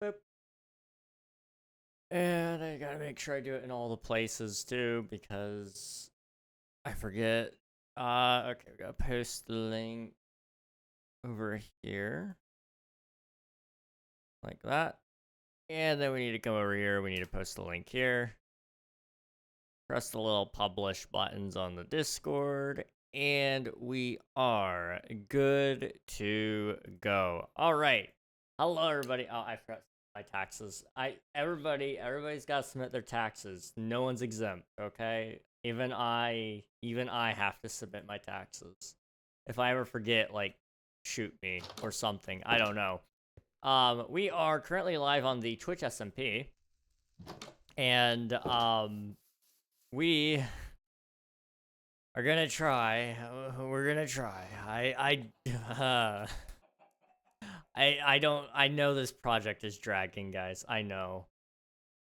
Boop. And I gotta make sure I do it in all the places too, because I forget. Okay, we gotta post the link over here. Like that. And then we need to come over here, we need to post the link here. Press the little publish buttons on the Discord, and we are good to go. All right. Hello, everybody. Oh, I forgot my taxes. Everybody's got to submit their taxes. No one's exempt, okay? Even I have to submit my taxes. If I ever forget, like, shoot me or something. I don't know. We are currently live on the Twitch SMP, and we are gonna try. We're gonna try. I know this project is dragging, guys. I know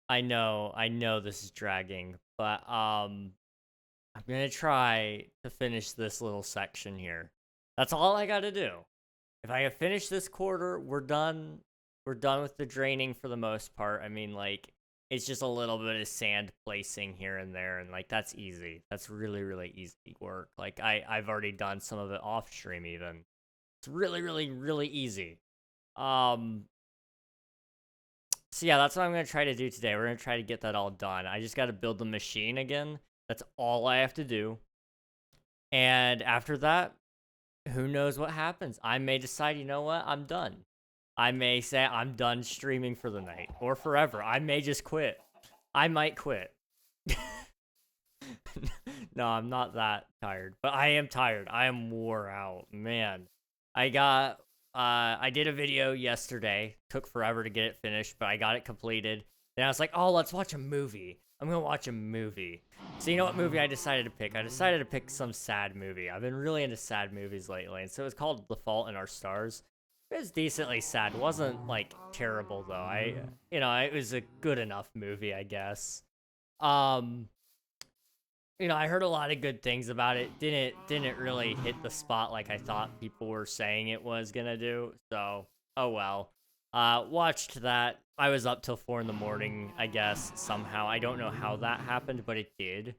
this is dragging, but I'm gonna try to finish this little section here. That's all I gotta do. If I have finished this quarter, we're done. We're done with the draining for the most part. I mean, like, it's just a little bit of sand placing here and there, and like that's easy. That's really, really easy work. Like I've already done some of it off stream even. It's really, really, really easy. So yeah, that's what I'm gonna try to do today. We're gonna try to get that all done. I just gotta build the machine again. That's all I have to do. And after that, who knows what happens? I may decide, you know what, I'm done. I may say I'm done streaming for the night or forever. I may just quit. I might quit. No, I'm not that tired, but I am tired. I am wore out, man. I did a video yesterday. Took forever to get it finished, but I got it completed. Then I was like, oh, let's watch a movie. I'm gonna watch a movie. So you know what movie I decided to pick? I decided to pick some sad movie. I've been really into sad movies lately, and so it's called The Fault in Our Stars. It was decently sad. It wasn't like terrible though. It was a good enough movie, I guess. I heard a lot of good things about it. Didn't really hit the spot like I thought people were saying it was gonna do. So, oh well. Watched that. I was up till 4 in the morning, I guess, somehow. I don't know how that happened, but it did.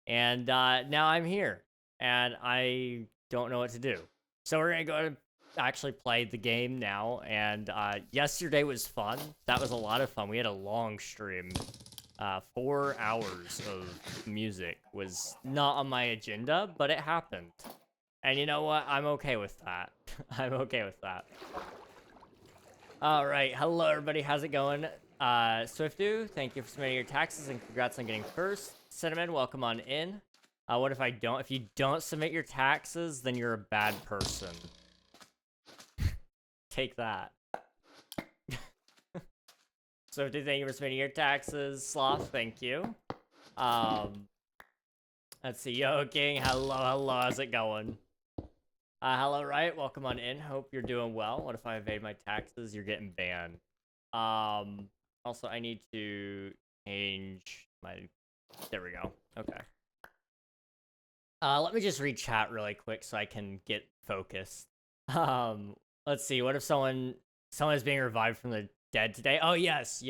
And now I'm here, and I don't know what to do. So we're gonna go to actually play the game now. And yesterday was fun. That was a lot of fun. We had a long stream. 4 hours of music was not on my agenda, but it happened. And you know what? I'm okay with that. I'm okay with that. All right. Hello, everybody. How's it going? Swiftu, thank you for submitting your taxes and congrats on getting first. Cinnamon, welcome on in. What if I don't? If you don't submit your taxes, then you're a bad person. Take that. So thank you for submitting your taxes. Sloth, thank you. Let's see. Yo, King, hello, how's it going? Hello, right? Welcome on in. Hope you're doing well. What if I evade my taxes? You're getting banned. Also, I need to change my... There we go. Okay. Let me just read chat really quick so I can get focused. Let's see. What if someone is being revived from the dead today? Oh, yes.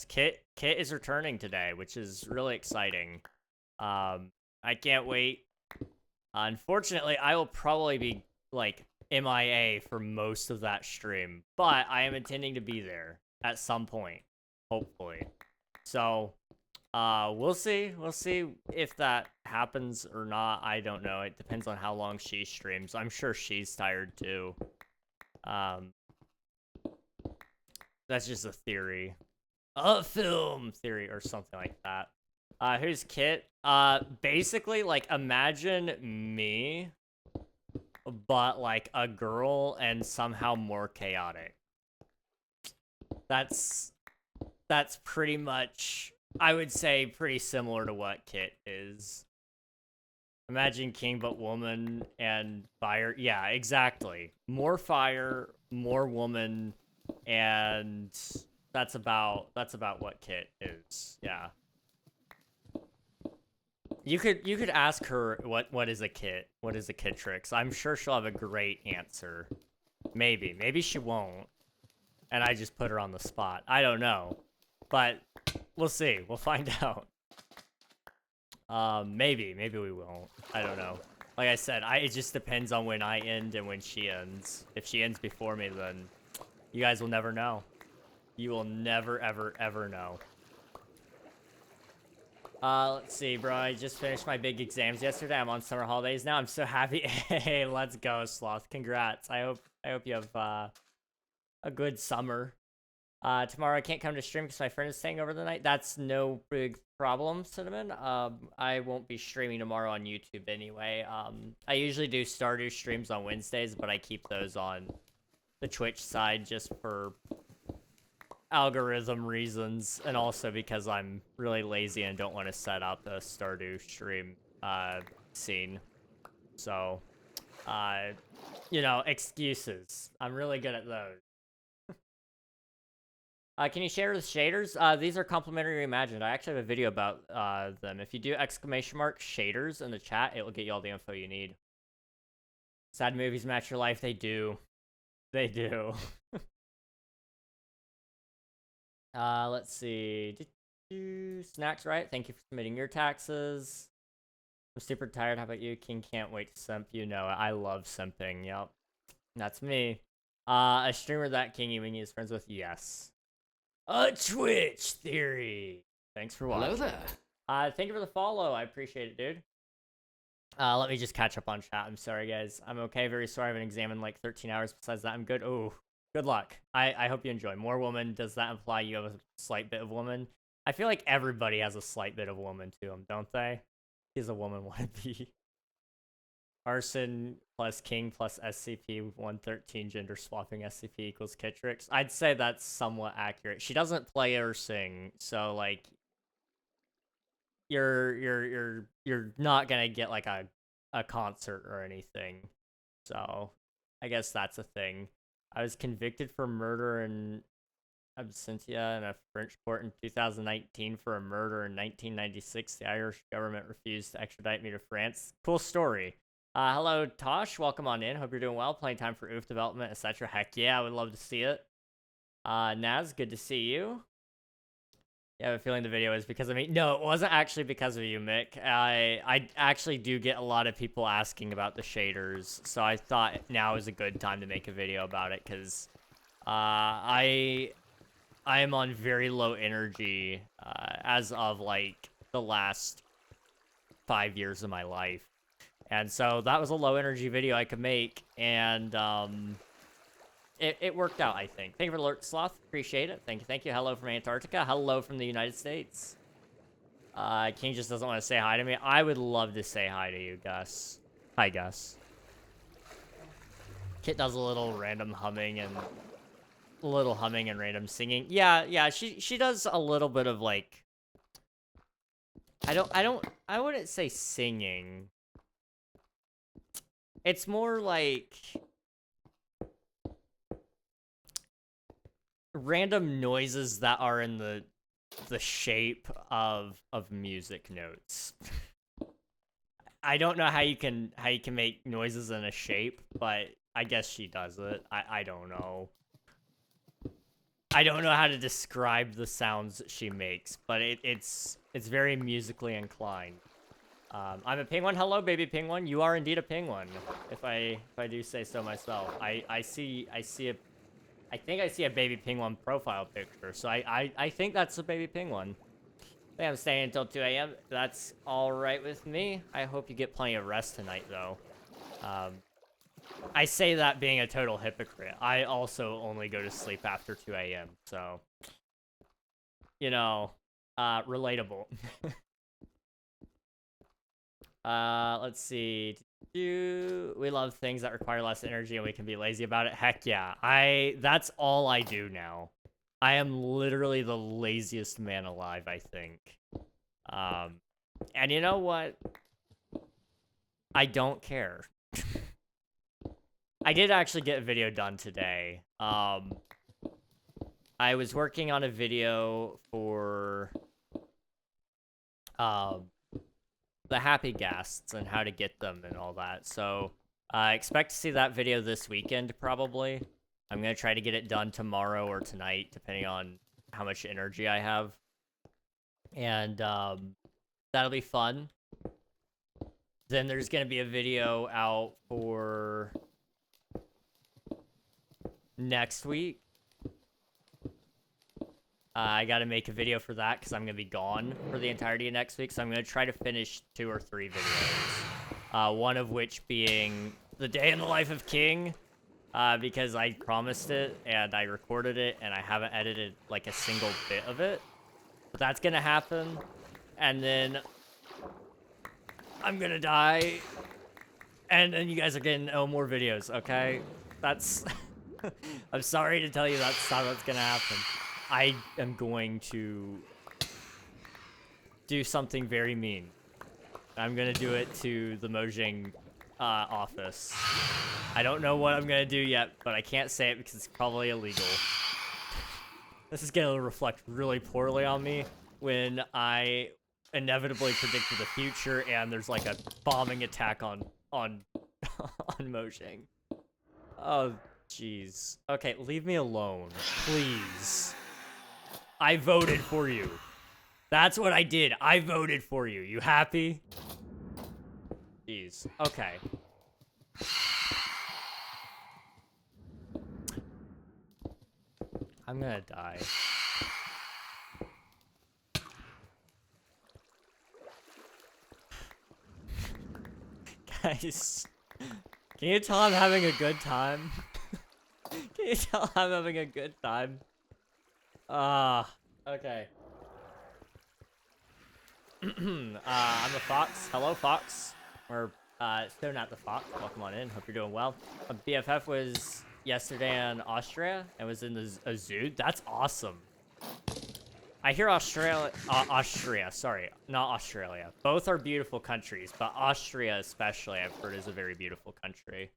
Kit is returning today, which is really exciting. I can't wait. Unfortunately, I will probably be, like, MIA for most of that stream, but I am intending to be there at some point, hopefully. So, we'll see. We'll see if that happens or not. I don't know. It depends on how long she streams. I'm sure she's tired, too. That's just a theory. A film theory or something like that. Who's Kit? Basically, like, imagine me, but, like, a girl and somehow more chaotic. That's pretty much, I would say, pretty similar to what Kit is. Imagine king but woman and fire. Yeah, exactly. More fire, more woman, and that's about what Kit is. Yeah. You could ask her what is a Kit? What is a Kitrix? I'm sure she'll have a great answer. Maybe she won't. and I just put her on the spot. I don't know, but we'll see. We'll find out. Maybe we won't. I don't know. Like I said, it just depends on when I end and when she ends. If she ends before me, then you guys will never know. You will never, ever, ever know. Let's see, bro. I just finished my big exams yesterday. I'm on summer holidays now. I'm so happy. Hey, let's go, Sloth. Congrats. I hope you have a good summer. Tomorrow I can't come to stream because my friend is staying over the night. That's no big problem, Cinnamon. I won't be streaming tomorrow on YouTube anyway. I usually do Stardew streams on Wednesdays, but I keep those on the Twitch side just for algorithm reasons, and also because I'm really lazy and don't want to set up a Stardew stream scene. So, you know, excuses. I'm really good at those. Can you share the shaders? These are complimentary reimagined. I actually have a video about them. If you do ! Shaders in the chat, it will get you all the info you need. Sad movies match your life. They do. They do. Let's see. Snacks, right? Thank you for submitting your taxes. I'm super tired. How about you? King can't wait to simp. You know it. I love simping. Yep. That's me. A streamer that King Ewing is friends with? Yes. A Twitch theory. Thanks for watching. Hello there. Thank you for the follow. I appreciate it, dude. Let me just catch up on chat. I'm sorry, guys. I'm okay. Very sorry. I haven't examined like 13 hours. Besides that, I'm good. Oh, good luck. I hope you enjoy. More woman. Does that imply you have a slight bit of woman? I feel like everybody has a slight bit of woman to them, don't they? He's a woman wannabe. Arson plus King plus SCP-113 gender swapping SCP equals Kitrix. I'd say that's somewhat accurate. She doesn't play or sing, so like you're not gonna get like a concert or anything. So I guess that's a thing. I was convicted for murder in absentia in a French court in 2019 for a murder in 1996. The Irish government refused to extradite me to France. Cool story. Hello, Tosh. Welcome on in. Hope you're doing well. Playing time for OOF development, etc. Heck yeah, I would love to see it. Naz, good to see you. Yeah, I have a feeling the video is because of me. No, it wasn't actually because of you, Mick. I actually do get a lot of people asking about the shaders, so I thought now is a good time to make a video about it, because I am on very low energy as of like the last 5 years of my life. And so that was a low energy video I could make, and it worked out, I think. Thank you for the alert, Sloth. Appreciate it. Thank you. Hello from Antarctica. Hello from the United States. King just doesn't want to say hi to me. I would love to say hi to you, Gus. Hi, Gus. Kit does a little random humming and random singing. Yeah, she does a little bit of like, I wouldn't say singing. It's more like random noises that are in the shape of music notes. I don't know how you can make noises in a shape, but I guess she does it. I don't know. I don't know how to describe the sounds that she makes, but it's very musically inclined. I'm a penguin. Hello, baby penguin. You are indeed a penguin, if I do say so myself. I think I see a baby penguin profile picture, so I think that's a baby penguin. I think I'm staying until 2 a.m. That's all right with me. I hope you get plenty of rest tonight, though. I say that being a total hypocrite. I also only go to sleep after 2 a.m., so, you know, relatable. Let's see. We love things that require less energy and we can be lazy about it. Heck yeah. That's all I do now. I am literally the laziest man alive, I think. And you know what? I don't care. I did actually get a video done today. I was working on a video for the happy ghasts and how to get them and all that. So I expect to see that video this weekend, probably. I'm gonna try to get it done tomorrow or tonight, depending on how much energy I have. And that'll be fun. Then there's gonna be a video out for next week. I gotta make a video for that because I'm gonna be gone for the entirety of next week. So I'm gonna try to finish 2 or 3 videos. One of which being the day in the life of King, because I promised it and I recorded it and I haven't edited like a single bit of it. But that's gonna happen. And then I'm gonna die. And then you guys are getting no more videos, okay? That's... I'm sorry to tell you that's not what's gonna happen. I am going to do something very mean. I'm gonna do it to the Mojang office. I don't know what I'm gonna do yet, but I can't say it because it's probably illegal. This is gonna reflect really poorly on me when I inevitably predicted the future and there's like a bombing attack on Mojang. Oh, jeez. Okay, leave me alone, please. I voted for you. That's what I did. I voted for you. You happy? Jeez. Okay. I'm gonna die. Guys, can you tell I'm having a good time? Can you tell I'm having a good time? Okay. I'm a fox. Hello, fox. Or, so not the fox. Welcome on in. Hope you're doing well. BFF was yesterday in Austria and was in the zoo. That's awesome. I hear Austria, sorry, not Australia. Both are beautiful countries, but Austria especially I've heard is a very beautiful country.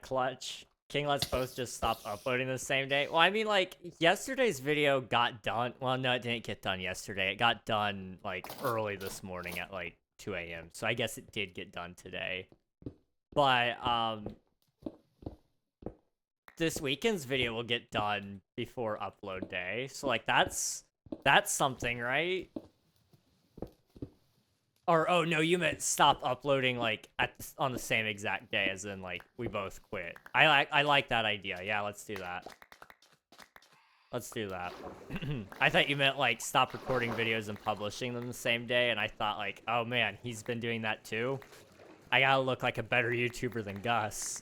Clutch. King, let's both just stop uploading the same day. Well, I mean, like, yesterday's video got done. Well, no, it didn't get done yesterday. It got done, like, early this morning at, like, 2 a.m. So I guess it did get done today. But, this weekend's video will get done before upload day. So, like, that's something, right? Or, oh, no, you meant stop uploading, like, on the same exact day, as in, like, we both quit. I like that idea. Yeah, let's do that. Let's do that. I thought you meant, like, stop recording videos and publishing them the same day, and I thought, like, oh, man, he's been doing that, too? I gotta look like a better YouTuber than Gus.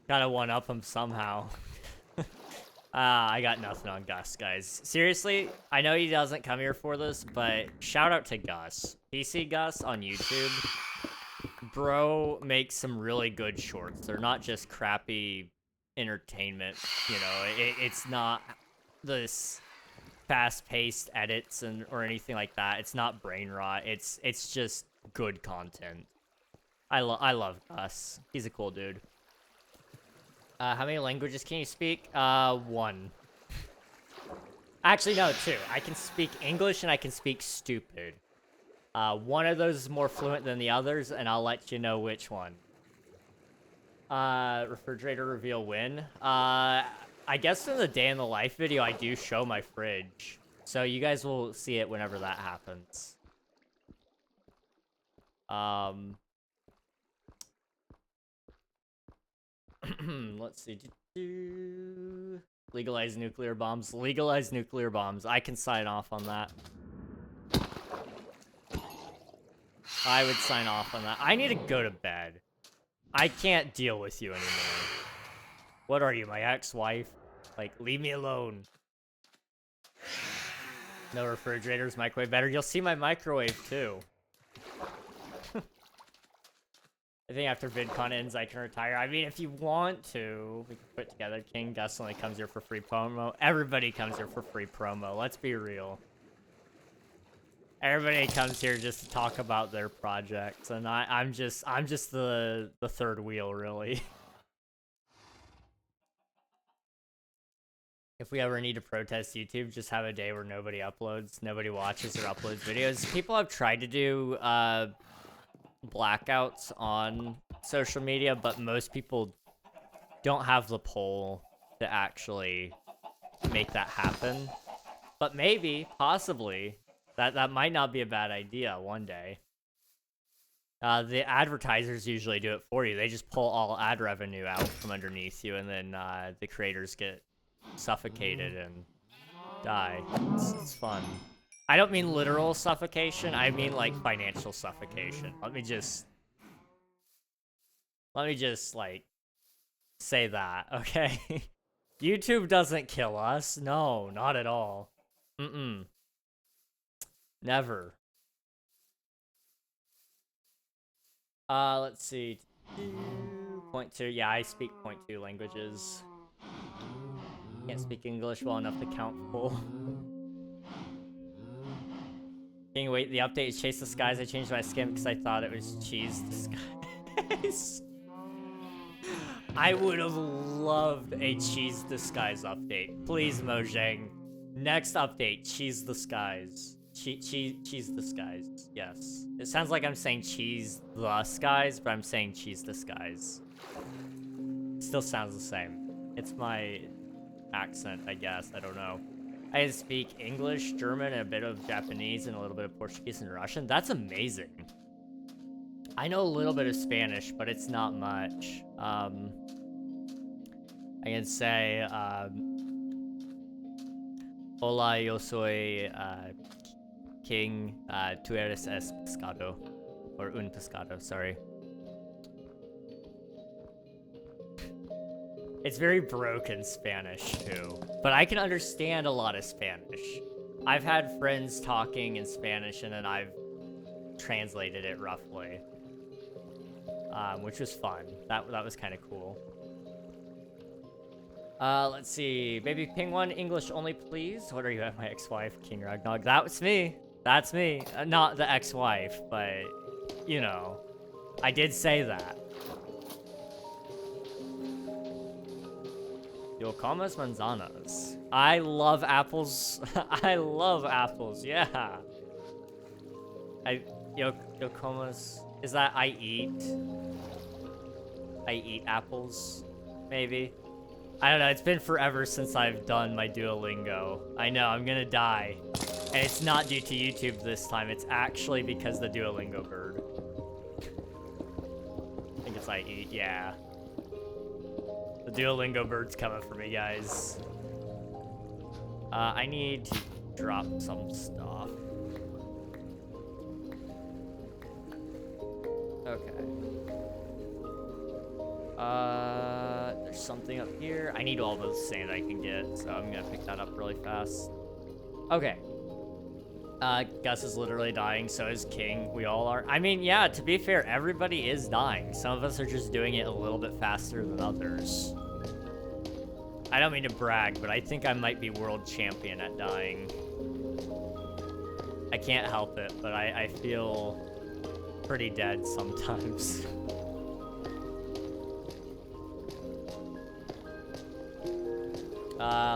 Gotta one-up him somehow. I got nothing on Gus, guys. Seriously, I know he doesn't come here for this, but shout out to Gus. PC Gus on YouTube. Bro makes some really good shorts. They're not just crappy entertainment, you know. It's not this fast-paced edits or anything like that. It's not brain rot. It's just good content. I love Gus. He's a cool dude. How many languages can you speak? 1. Actually, no, 2. I can speak English and I can speak stupid. One of those is more fluent than the others, and I'll let you know which one. Refrigerator reveal when? I guess in the day in the life video, I do show my fridge. So you guys will see it whenever that happens. Let's see. Legalize nuclear bombs. Legalize nuclear bombs. I can sign off on that. I would sign off on that. I need to go to bed. I can't deal with you anymore. What are you, my ex-wife? Like, leave me alone. No refrigerators, microwave better. You'll see my microwave, too. I think after VidCon ends, I can retire. I mean, if you want to, we can put together. King Gus only comes here for free promo. Everybody comes here for free promo. Let's be real. Everybody comes here just to talk about their projects, and I'm just the third wheel, really. If we ever need to protest YouTube, just have a day where nobody uploads, nobody watches or uploads videos. People have tried to do blackouts on social media, but most people don't have the poll to actually make that happen. But maybe, possibly, that might not be a bad idea one day. The advertisers usually do it for you. They just pull all ad revenue out from underneath you, and then the creators get suffocated and die. It's fun. I don't mean literal suffocation. I mean like financial suffocation. Let me just like say that, okay? YouTube doesn't kill us. No, not at all. Never. Let's see. Point 2. Yeah, I speak point 2 languages. Can't speak English well enough to count full. King, wait, the update is Chase the Skies. I changed my skin because I thought it was Cheese the Skies. I would have loved a Cheese the Skies update. Please, Mojang. Next update, Cheese the Skies. Cheese the Skies. Yes. It sounds like I'm saying Cheese the Skies, but I'm saying Cheese the Skies. Still sounds the same. It's my accent, I guess. I don't know. I speak English, German, and a bit of Japanese, and a little bit of Portuguese and Russian. That's amazing. I know a little bit of Spanish, but it's not much. I can say, Hola, yo soy King, tú eres es pescado. Or un pescado, sorry. It's very broken Spanish, too. But I can understand a lot of Spanish. I've had friends talking in Spanish, and then I've translated it roughly. Which was fun. That was kind of cool. Let's see. Baby Penguin, English only, please. What are you at, my ex-wife, King Ragnog? That was me. That's me. Not the ex-wife, but, you know. I did say that. Yo comas manzanas. I love apples. I love apples, yeah. Yo comas... Is that I eat apples, maybe? I don't know, it's been forever since I've done my Duolingo. I know, I'm gonna die. And it's not due to YouTube this time, it's actually because the Duolingo bird. I think it's I eat, yeah. The Duolingo bird's coming for me, guys. I need to drop some stuff. Okay. There's something up here. I need all the sand I can get, so I'm gonna pick that up really fast. Okay. Gus is literally dying, so is King. We all are. I mean, yeah, to be fair, everybody is dying. Some of us are just doing it a little bit faster than others. I don't mean to brag, but I think I might be world champion at dying. I can't help it, but I feel pretty dead sometimes.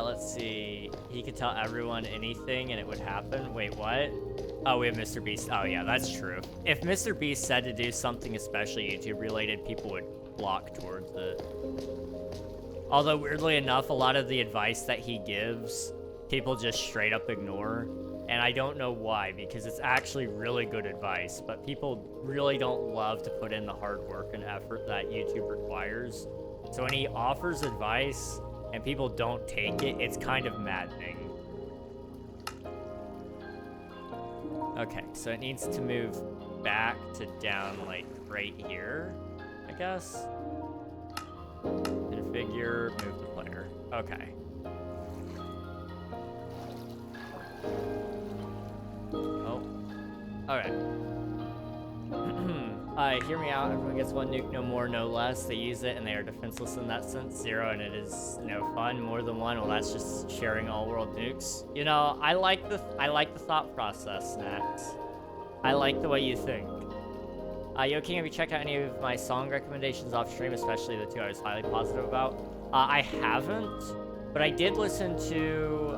Let's see. He could tell everyone anything and it would happen. Wait, what? Oh, we have Mr. Beast. Oh, yeah, that's true. If Mr. Beast said to do something especially YouTube-related, people would flock towards it. Although, weirdly enough, a lot of the advice that he gives, people just straight up ignore. And I don't know why, because it's actually really good advice, but people really don't love to put in the hard work and effort that YouTube requires. So when he offers advice and people don't take it, it's kind of maddening. Okay, so it needs to move back to down, like, right here, I guess. Configure, move the player. Okay. Oh. Alright. Hear me out. Everyone gets one nuke, no more, no less. They use it and they are defenseless in that sense. 0 and it is no fun. More than one, well, that's just sharing all world nukes. You know, I like the thought process, Snacks. I like the way you think. Yo, King, have you checked out any of my song recommendations off stream, especially the two I was highly positive about? I haven't, but I did listen to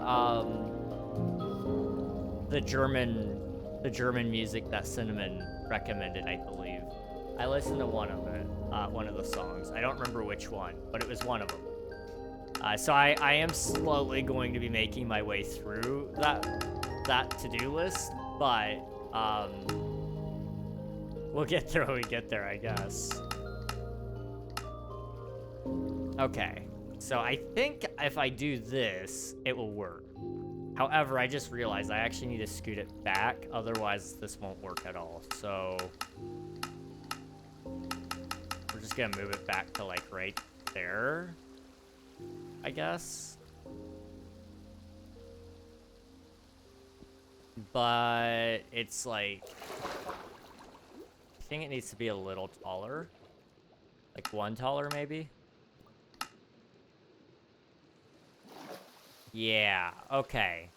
the German music that Cinnamon recommended, I believe. I listened to one of it. one of the songs. I don't remember which one, but it was one of them. So I am slowly going to be making my way through that to-do list, but we'll get there when we get there, I guess. Okay, so I think if I do this, it will work. However, I just realized I actually need to scoot it back, otherwise this won't work at all. So we're just gonna move it back to like right there, I guess. But it's like, I think it needs to be a little taller. Like one taller, maybe? Yeah, okay.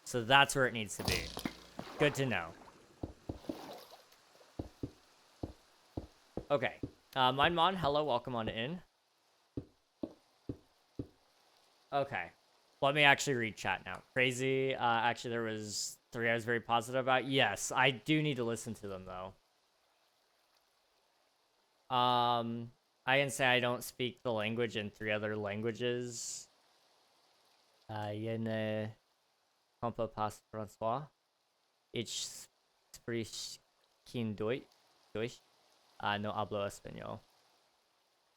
So that's where it needs to be. Good to know. Okay. Mon, hello, welcome on in. Okay. Let me actually read chat now. Crazy. Actually, there was 3 I was very positive about. Yes, I do need to listen to them, though. I can say I don't speak the language in 3 other languages. Je ne comprends pas François. Ich spreche Deutsch. No hablo español.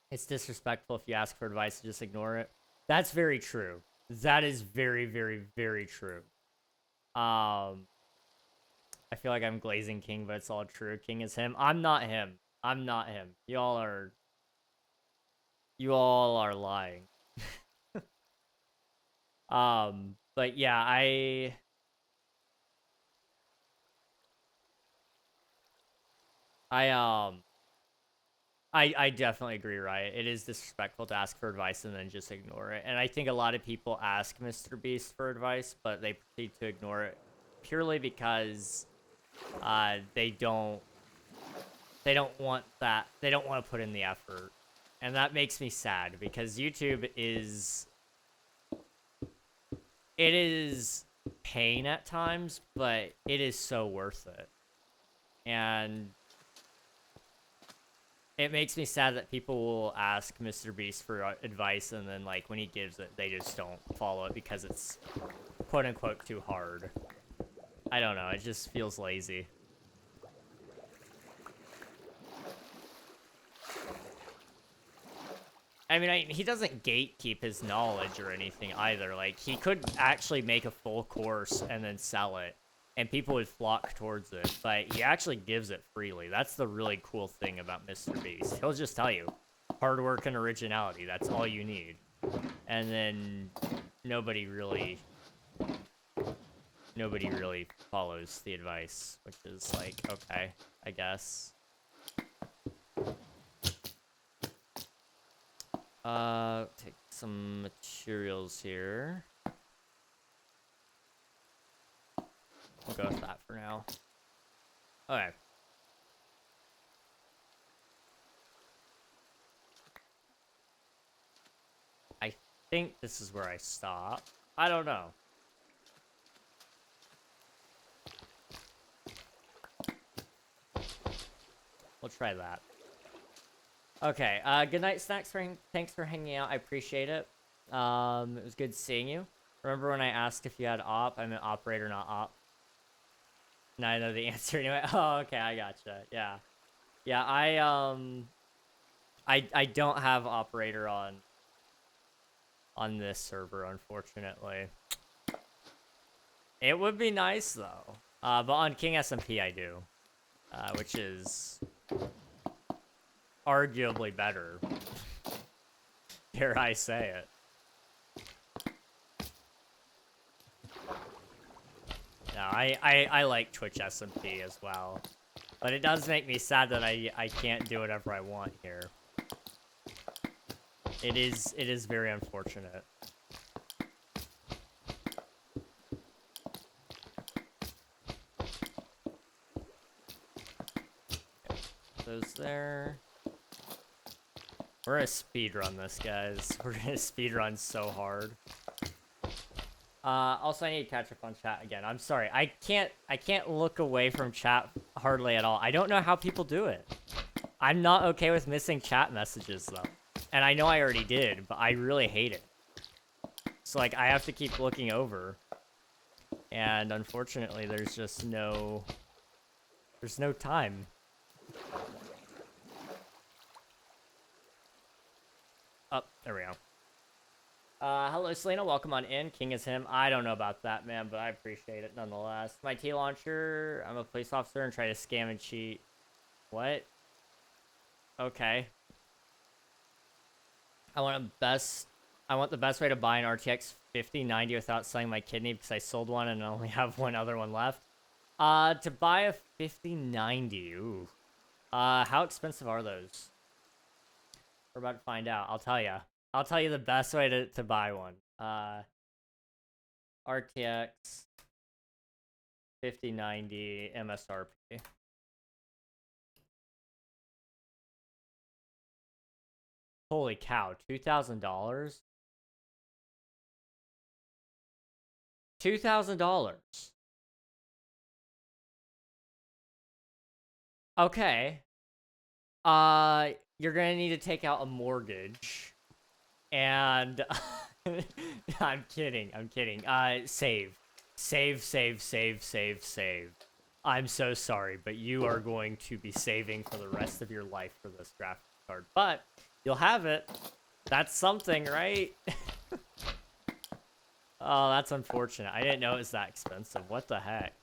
It's disrespectful if you ask for advice to just ignore it. That's very true. That is very, very, very true. I feel like I'm glazing King, but it's all true. King is him. I'm not him. I'm not him. You all are lying. But yeah, I definitely agree, right? It is disrespectful to ask for advice and then just ignore it. And I think a lot of people ask Mr. Beast for advice, but they proceed to ignore it purely because they don't want that. They don't want to put in the effort. And that makes me sad because YouTube is pain at times, but it is so worth it. And it makes me sad that people will ask Mr. Beast for advice and then, like, when he gives it, they just don't follow it because it's quote-unquote too hard. I don't know, it just feels lazy. I mean, he doesn't gatekeep his knowledge or anything either. Like, he could actually make a full course and then sell it, and people would flock towards it, but he actually gives it freely. That's the really cool thing about Mr. Beast. He'll just tell you, hard work and originality, that's all you need. And then nobody really follows the advice, which is like, okay, I guess. Take some materials here. We'll go with that for now. Okay. I think this is where I stop. I don't know. We'll try that. Okay, good night, Snacks. Thanks for hanging out. I appreciate it. It was good seeing you. Remember when I asked if you had op? I meant operator, not op. Now I know the answer anyway. Oh, okay, I gotcha. Yeah. Yeah, I don't have operator on this server, unfortunately. It would be nice, though. But on King SMP I do. Which is arguably better. Dare I say it. No, I like Twitch SMP as well. But it does make me sad that I can't do whatever I want here. It is very unfortunate. Those there. We're gonna speedrun this, guys. We're gonna speedrun so hard. Also, I need to catch up on chat again. I'm sorry. I can't look away from chat hardly at all. I don't know how people do it. I'm not okay with missing chat messages, though. And I know I already did, but I really hate it. So, like, I have to keep looking over. And unfortunately, there's just no... There's no time. Oh, there we go. Hello, Selena. Welcome on in. King is him. I don't know about that, man, but I appreciate it nonetheless. My T-launcher. I'm a police officer and try to scam and cheat. What? Okay. I want the best way to buy an RTX 5090 without selling my kidney because I sold one and I only have one other one left. To buy a 5090. Ooh. How expensive are those? We're about to find out. I'll tell you. I'll tell you the best way to buy one. RTX 5090 MSRP. Holy cow, $2,000? $2,000. Okay. You're gonna need to take out a mortgage. And I'm kidding. Save. I'm so sorry, but you are going to be saving for the rest of your life for this graphics card. But you'll have it. That's something, right? Oh, that's unfortunate. I didn't know it was that expensive. What the heck?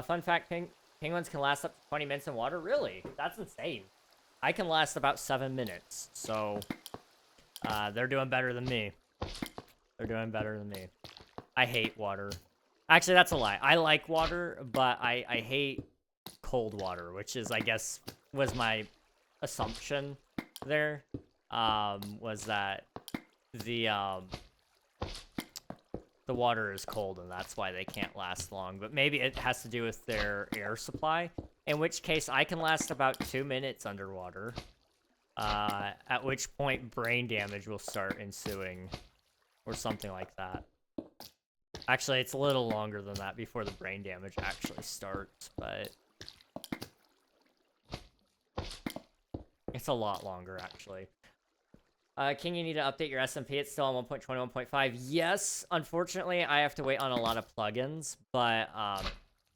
Fun fact, penguins can last up to 20 minutes in water? Really? That's insane. I can last about 7 minutes, so they're doing better than me. They're doing better than me. I hate water. Actually, that's a lie. I like water, but I hate cold water, which is, I guess, was my assumption there, was that the water is cold and that's why they can't last long. But maybe it has to do with their air supply, in which case I can last about 2 minutes underwater, at which point brain damage will start ensuing or something like that. Actually, it's a little longer than that before the brain damage actually starts, but it's a lot longer, actually. King, you need to update your SMP. It's still on 1.21.5. Yes, unfortunately, I have to wait on a lot of plugins, but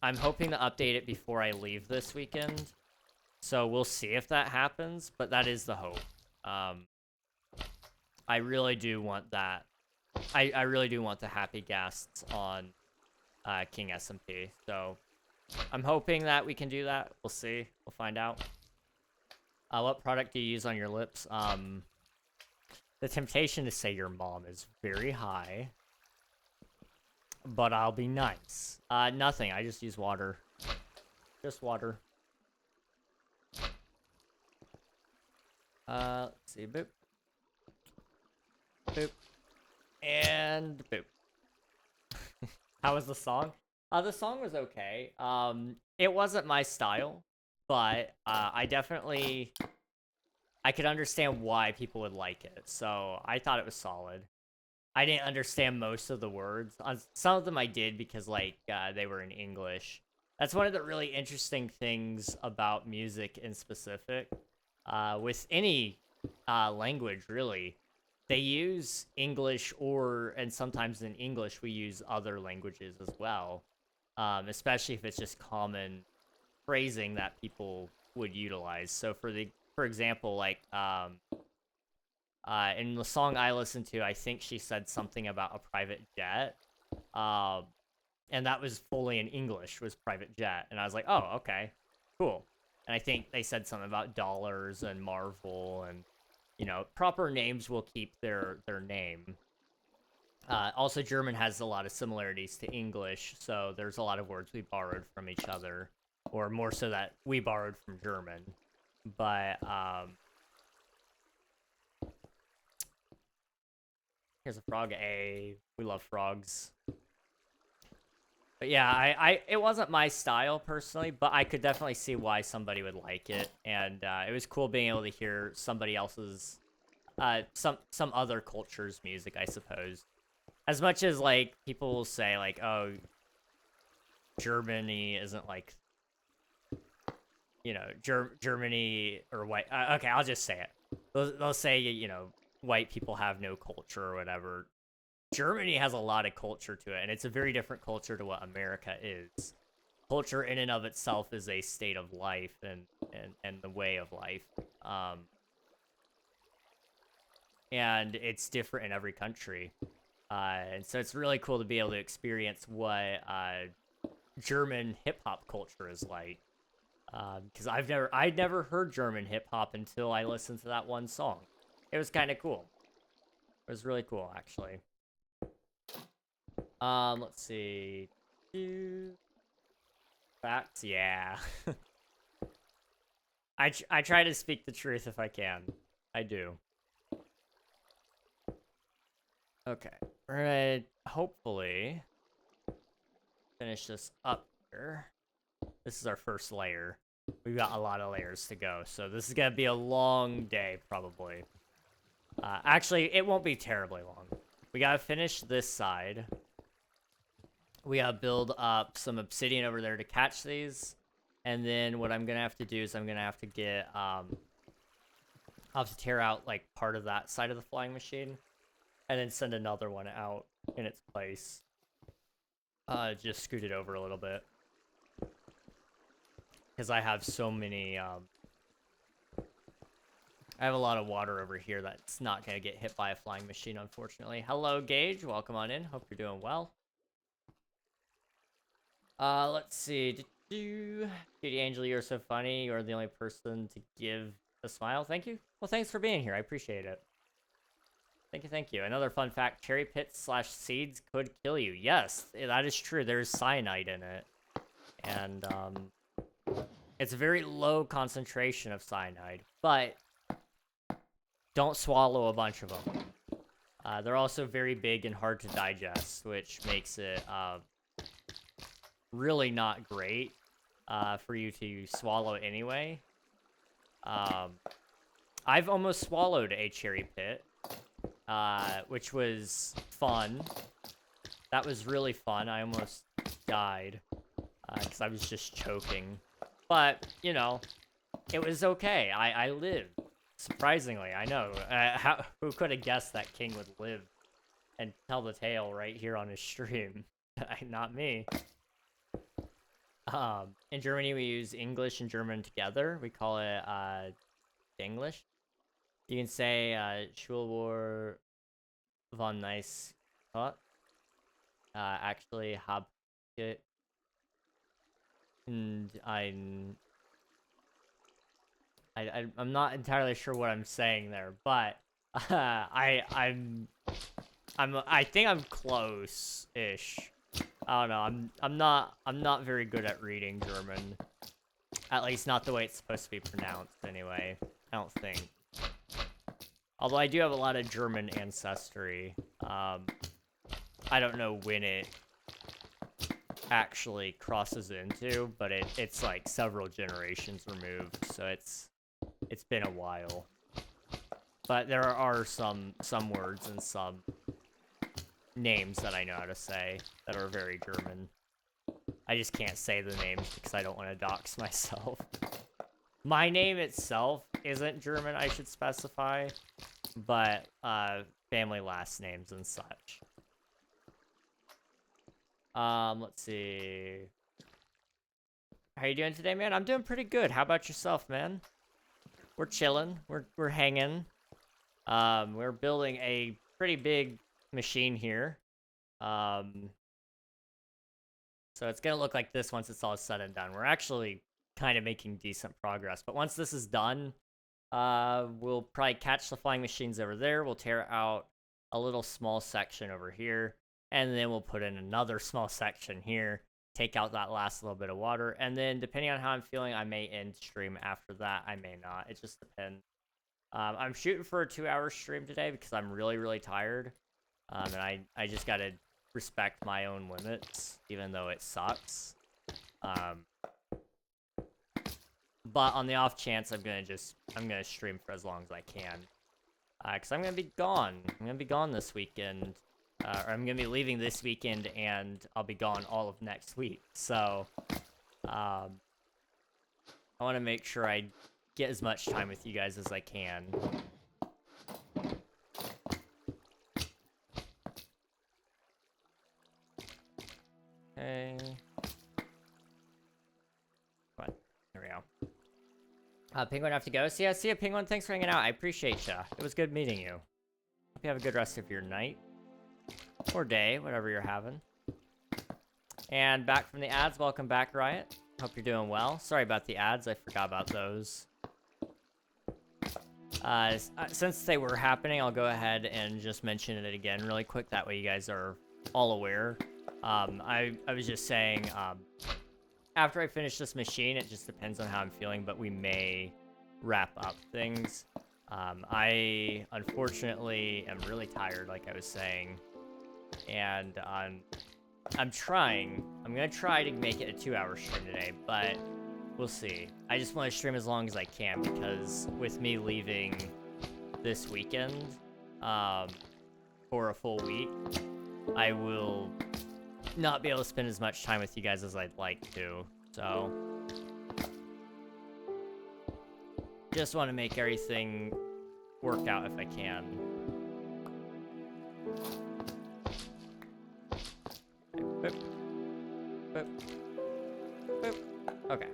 I'm hoping to update it before I leave this weekend. So we'll see if that happens, but that is the hope. I really do want that. I really do want the happy ghasts on King SMP. So I'm hoping that we can do that. We'll see. We'll find out. What product do you use on your lips? The temptation to say your mom is very high, but I'll be nice. Nothing. I just use water. Just water. Let's see. Boop. Boop. And boop. How was the song? The song was okay. It wasn't my style, but I definitely... I could understand why people would like it, so I thought it was solid. I didn't understand most of the words. On some of them I did because, like, they were in English. That's one of the really interesting things about music in specific. With any language, really. They use English and sometimes in English we use other languages as well. Especially if it's just common phrasing that people would utilize. So for example, like, in the song I listened to, I think she said something about a private jet. And that was fully in English, was private jet. And I was like, oh, okay, cool. And I think they said something about dollars and Marvel and, you know, proper names will keep their name. Also, German has a lot of similarities to English, so there's a lot of words we borrowed from each other, or more so that we borrowed from German. But, here's a frog. We love frogs. But yeah, it wasn't my style personally, but I could definitely see why somebody would like it. And, it was cool being able to hear somebody else's, some other culture's music, I suppose. As much as, like, people will say, like, oh, Germany isn't like, you know, Germany or white. Okay, I'll just say it. They'll say, you know, white people have no culture or whatever. Germany has a lot of culture to it, and it's a very different culture to what America is. Culture in and of itself is a state of life and the way of life. And it's different in every country. And so it's really cool to be able to experience what German hip-hop culture is like. Because I'd never heard German hip-hop until I listened to that one song. It was kind of cool. It was really cool, actually. Let's see. Facts, yeah. I try to speak the truth if I can. I do. Okay. We're gonna hopefully finish this up here. This is our first layer. We've got a lot of layers to go, so this is gonna be a long day, probably. Actually, it won't be terribly long. We gotta finish this side. We gotta build up some obsidian over there to catch these. And then what I'm gonna have to do is I'm gonna have to get, I'll have to tear out, like, part of that side of the flying machine. And then send another one out in its place. Just scoot it over a little bit. Because I have so many, I have a lot of water over here that's not going to get hit by a flying machine, unfortunately. Hello, Gage. Welcome on in. Hope you're doing well. Let's see. Cutie Angel, you're so funny. You're the only person to give a smile. Thank you. Well, thanks for being here. I appreciate it. Thank you. Another fun fact, cherry pits / seeds could kill you. Yes, that is true. There's cyanide in it. And, it's a very low concentration of cyanide, but don't swallow a bunch of them. They're also very big and hard to digest, which makes it, really not great, for you to swallow anyway. I've almost swallowed a cherry pit. Which was fun. That was really fun. I almost died, because I was just choking. But, you know, it was okay. I lived. Surprisingly, I know. Who could have guessed that King would live and tell the tale right here on his stream? Not me. In Germany, we use English and German together. We call it, English. You can say, Schulwar von nice thought. Actually, hab it. And I'm not entirely sure what I'm saying there, but, I think I'm close-ish. I don't know, I'm not very good at reading German. At least not the way it's supposed to be pronounced, anyway. I don't think. Although I do have a lot of German ancestry. I don't know when it actually crosses into, but it's like several generations removed, so it's been a while. But there are some words and some names that I know how to say that are very German. I just can't say the names because I don't want to dox myself. My name itself isn't German, I should specify, but family last names and such. Let's see. How you doing today, man? I'm doing pretty good. How about yourself, man? We're chilling. We're hanging. We're building a pretty big machine here. So it's gonna look like this once it's all said and done. We're actually kind of making decent progress, but once this is done, we'll probably catch the flying machines over there. We'll tear out a little small section over here, and then we'll put in another small section here, take out that last little bit of water, and then depending on how I'm feeling, I may end stream after that. I may not. It just depends. I'm shooting for a 2-hour stream today because I'm really, really tired, and I just gotta respect my own limits, even though it sucks. But on the off chance, I'm gonna stream for as long as I can. Because I'm gonna be gone. I'm gonna be gone this weekend. or I'm gonna be leaving this weekend, and I'll be gone all of next week. So, I want to make sure I get as much time with you guys as I can. Okay. Come on. There we go. Penguin, have to go. So yeah, see ya, Penguin. Thanks for hanging out. I appreciate ya. It was good meeting you. Hope you have a good rest of your night. Or day, whatever you're having. And back from the ads. Welcome back, Riot. Hope you're doing well. Sorry about the ads. I forgot about those. Since they were happening, I'll go ahead and just mention it again really quick. That way you guys are all aware. I was just saying, after I finish this machine, it just depends on how I'm feeling, but we may wrap up things. I, unfortunately, am really tired, like I was saying. And I'm trying. I'm going to try to make it a 2-hour stream today, but we'll see. I just want to stream as long as I can, because with me leaving this weekend for a full week, I will not be able to spend as much time with you guys as I'd like to. So just want to make everything work out if I can. Boop. Boop. Boop. Okay.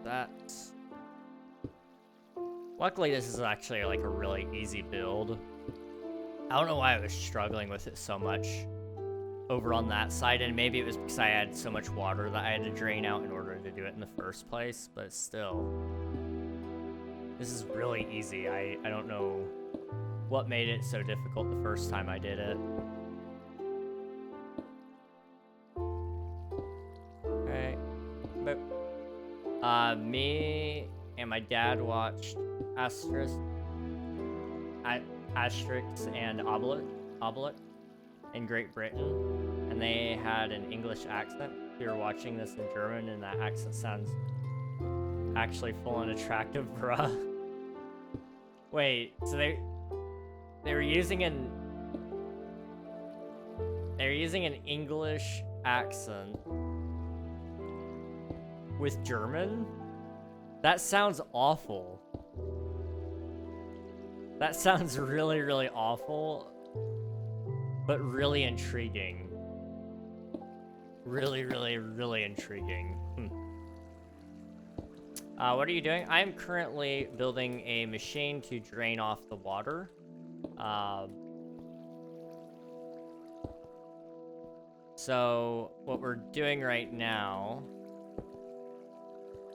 That's... Luckily, this is actually like a really easy build. I don't know why I was struggling with it so much over on that side, and maybe it was because I had so much water that I had to drain out in order to do it in the first place, but still. This is really easy. I don't know what made it so difficult the first time I did it. Okay. Boop. Me and my dad watched Asterix and Obelix in Great Britain, and they had an English accent. We were watching this in German, and that accent sounds actually full and attractive, bruh. Wait, so they were using an English accent with German? That sounds awful. That sounds really, really awful, but really intriguing. Really, really, really intriguing. What are you doing? I'm currently building a machine to drain off the water. So what we're doing right now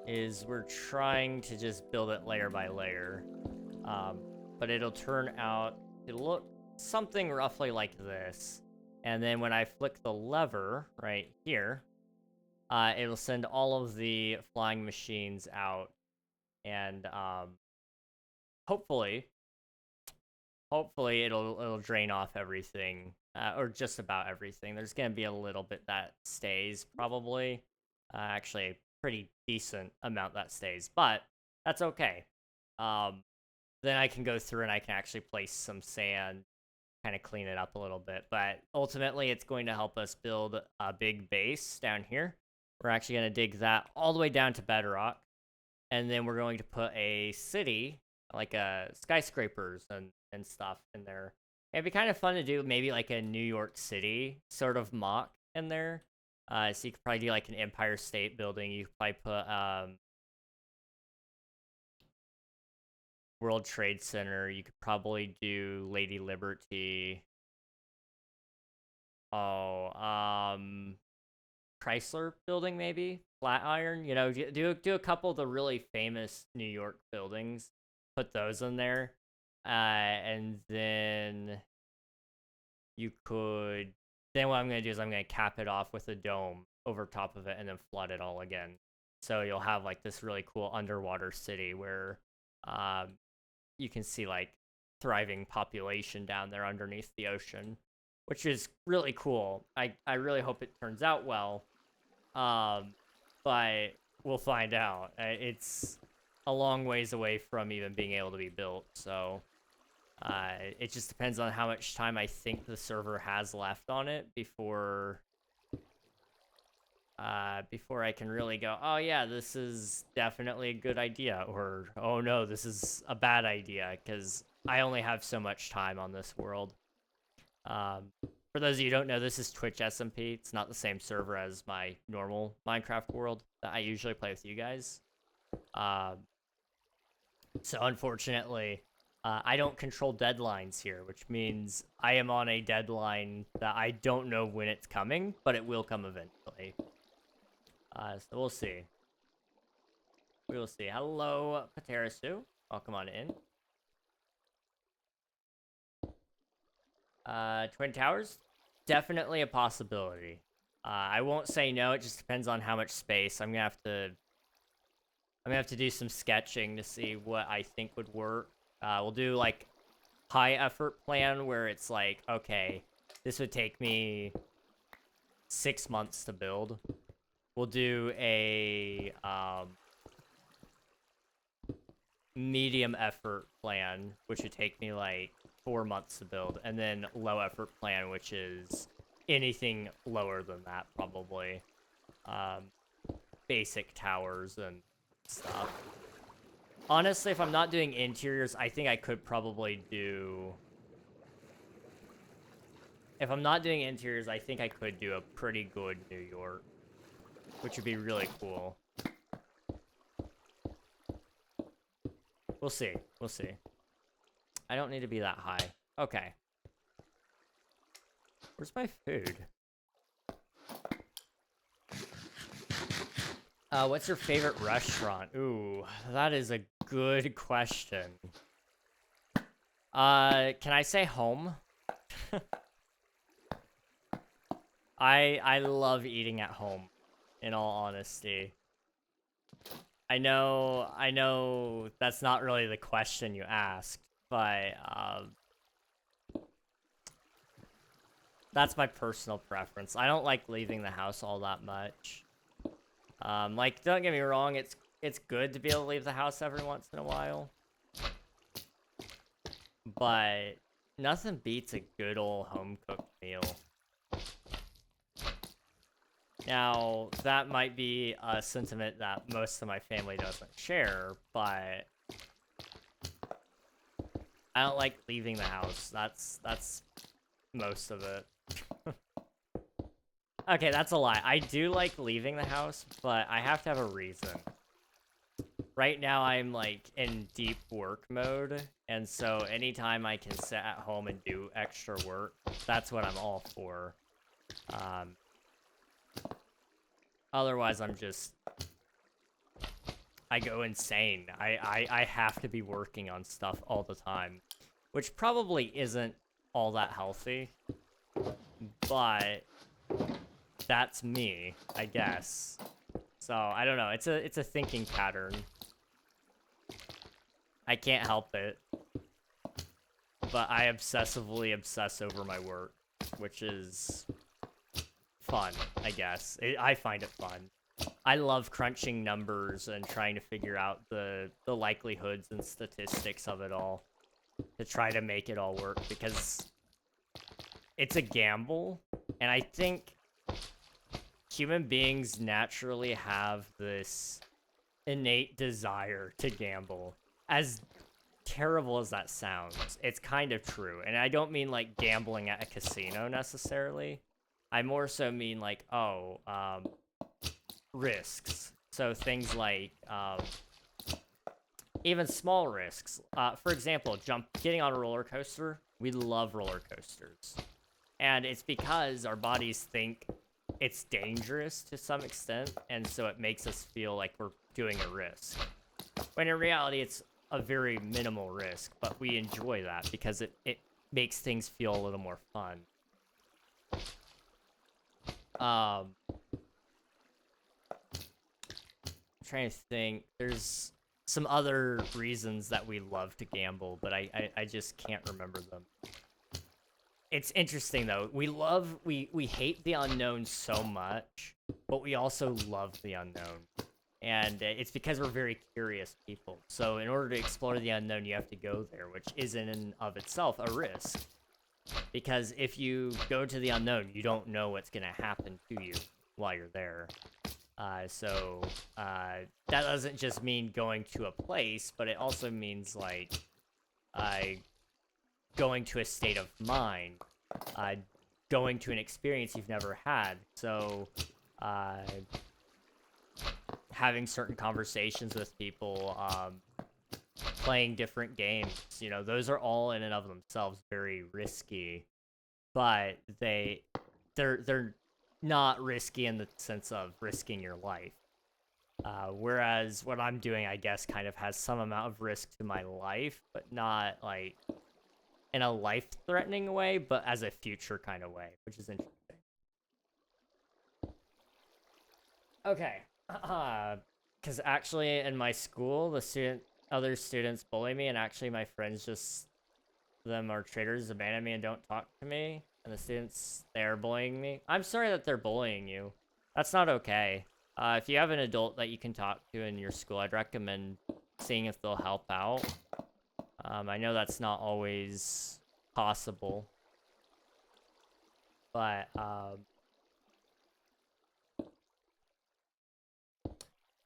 is we're trying to just build it layer by layer. But it'll turn out, it'll look something roughly like this. And then when I flick the lever right here, it'll send all of the flying machines out. And hopefully it'll drain off everything, or just about everything. There's gonna be a little bit that stays, probably. Actually, a pretty decent amount that stays, but that's okay. Then I can go through and I can actually place some sand, kind of clean it up a little bit. But ultimately, it's going to help us build a big base down here. We're actually going to dig that all the way down to bedrock. And then we're going to put a city, like skyscrapers and stuff in there. It'd be kind of fun to do maybe like a New York City sort of mock in there. So you could probably do like an Empire State Building. You could probably put World Trade Center. You could probably do Lady Liberty. Oh, Chrysler Building maybe? Flatiron, you know, do a couple of the really famous New York buildings. Put those in there. And then you could... Then what I'm going to do is I'm going to cap it off with a dome over top of it and then flood it all again. So you'll have like this really cool underwater city where you can see like thriving population down there underneath the ocean, which is really cool. I really hope it turns out well, but we'll find out. It's a long ways away from even being able to be built, so It just depends on how much time I think the server has left on it before I can really go, oh yeah, this is definitely a good idea, or oh no, this is a bad idea, because I only have so much time on this world. For those of you who don't know, this is Twitch SMP. It's not the same server as my normal Minecraft world that I usually play with you guys. So unfortunately, I don't control deadlines here, which means I am on a deadline that I don't know when it's coming, but it will come eventually. So we'll see. We will see. Hello, Paterasu. Welcome on in. Twin Towers? Definitely a possibility. I won't say no, it just depends on how much space. I'm gonna have to do some sketching to see what I think would work. We'll do like high effort plan where it's like, okay, this would take me 6 months to build. We'll do a medium effort plan, which would take me like 4 months to build, and then low effort plan, which is anything lower than that, probably. Basic towers and stuff. Honestly, if I'm not doing interiors, I think I could probably do... If I'm not doing interiors, I think I could do a pretty good New York, which would be really cool. We'll see. We'll see. I don't need to be that high. Okay. Where's my food? What's your favorite restaurant? Ooh, that is a good question. Can I say home? I love eating at home, in all honesty. I know that's not really the question you asked, but that's my personal preference. I don't like leaving the house all that much. Like, don't get me wrong, it's good to be able to leave the house every once in a while, but nothing beats a good old home-cooked meal. Now, that might be a sentiment that most of my family doesn't share, but I don't like leaving the house. That's most of it. Okay, that's a lie. I do like leaving the house, but I have to have a reason. Right now, I'm, like, in deep work mode, and so anytime I can sit at home and do extra work, that's what I'm all for. Otherwise, I go insane. I have to be working on stuff all the time, which probably isn't all that healthy, but that's me, I guess. So, I don't know. It's a thinking pattern. I can't help it. But I obsessively obsess over my work, which is fun, I guess. I find it fun. I love crunching numbers and trying to figure out the likelihoods and statistics of it all to try to make it all work, because it's a gamble, and I think human beings naturally have this innate desire to gamble. As terrible as that sounds, it's kind of true. And I don't mean like gambling at a casino necessarily. I more so mean like, risks. So things like, even small risks. For example, getting on a roller coaster. We love roller coasters. And it's because our bodies think it's dangerous to some extent, and so it makes us feel like we're doing a risk. When in reality, it's a very minimal risk, but we enjoy that because it makes things feel a little more fun. I'm trying to think. There's some other reasons that we love to gamble, but I just can't remember them. It's interesting though. We hate the unknown so much, but we also love the unknown. And it's because we're very curious people. So in order to explore the unknown, you have to go there, which is in and of itself a risk. Because if you go to the unknown, you don't know what's going to happen to you while you're there. So that doesn't just mean going to a place, but it also means, like, going to a state of mind, going to an experience you've never had. So having certain conversations with people, playing different games, you know, those are all in and of themselves very risky, but they're not risky in the sense of risking your life. Whereas what I'm doing, I guess, kind of has some amount of risk to my life, but not like in a life-threatening way, but as a future kind of way, which is interesting. Okay. Because actually in my school, other students bully me, and actually my friends them are traitors, abandon me, and don't talk to me. And the students, they're bullying me. I'm sorry that they're bullying you. That's not okay. If you have an adult that you can talk to in your school, I'd recommend seeing if they'll help out. I know that's not always possible, but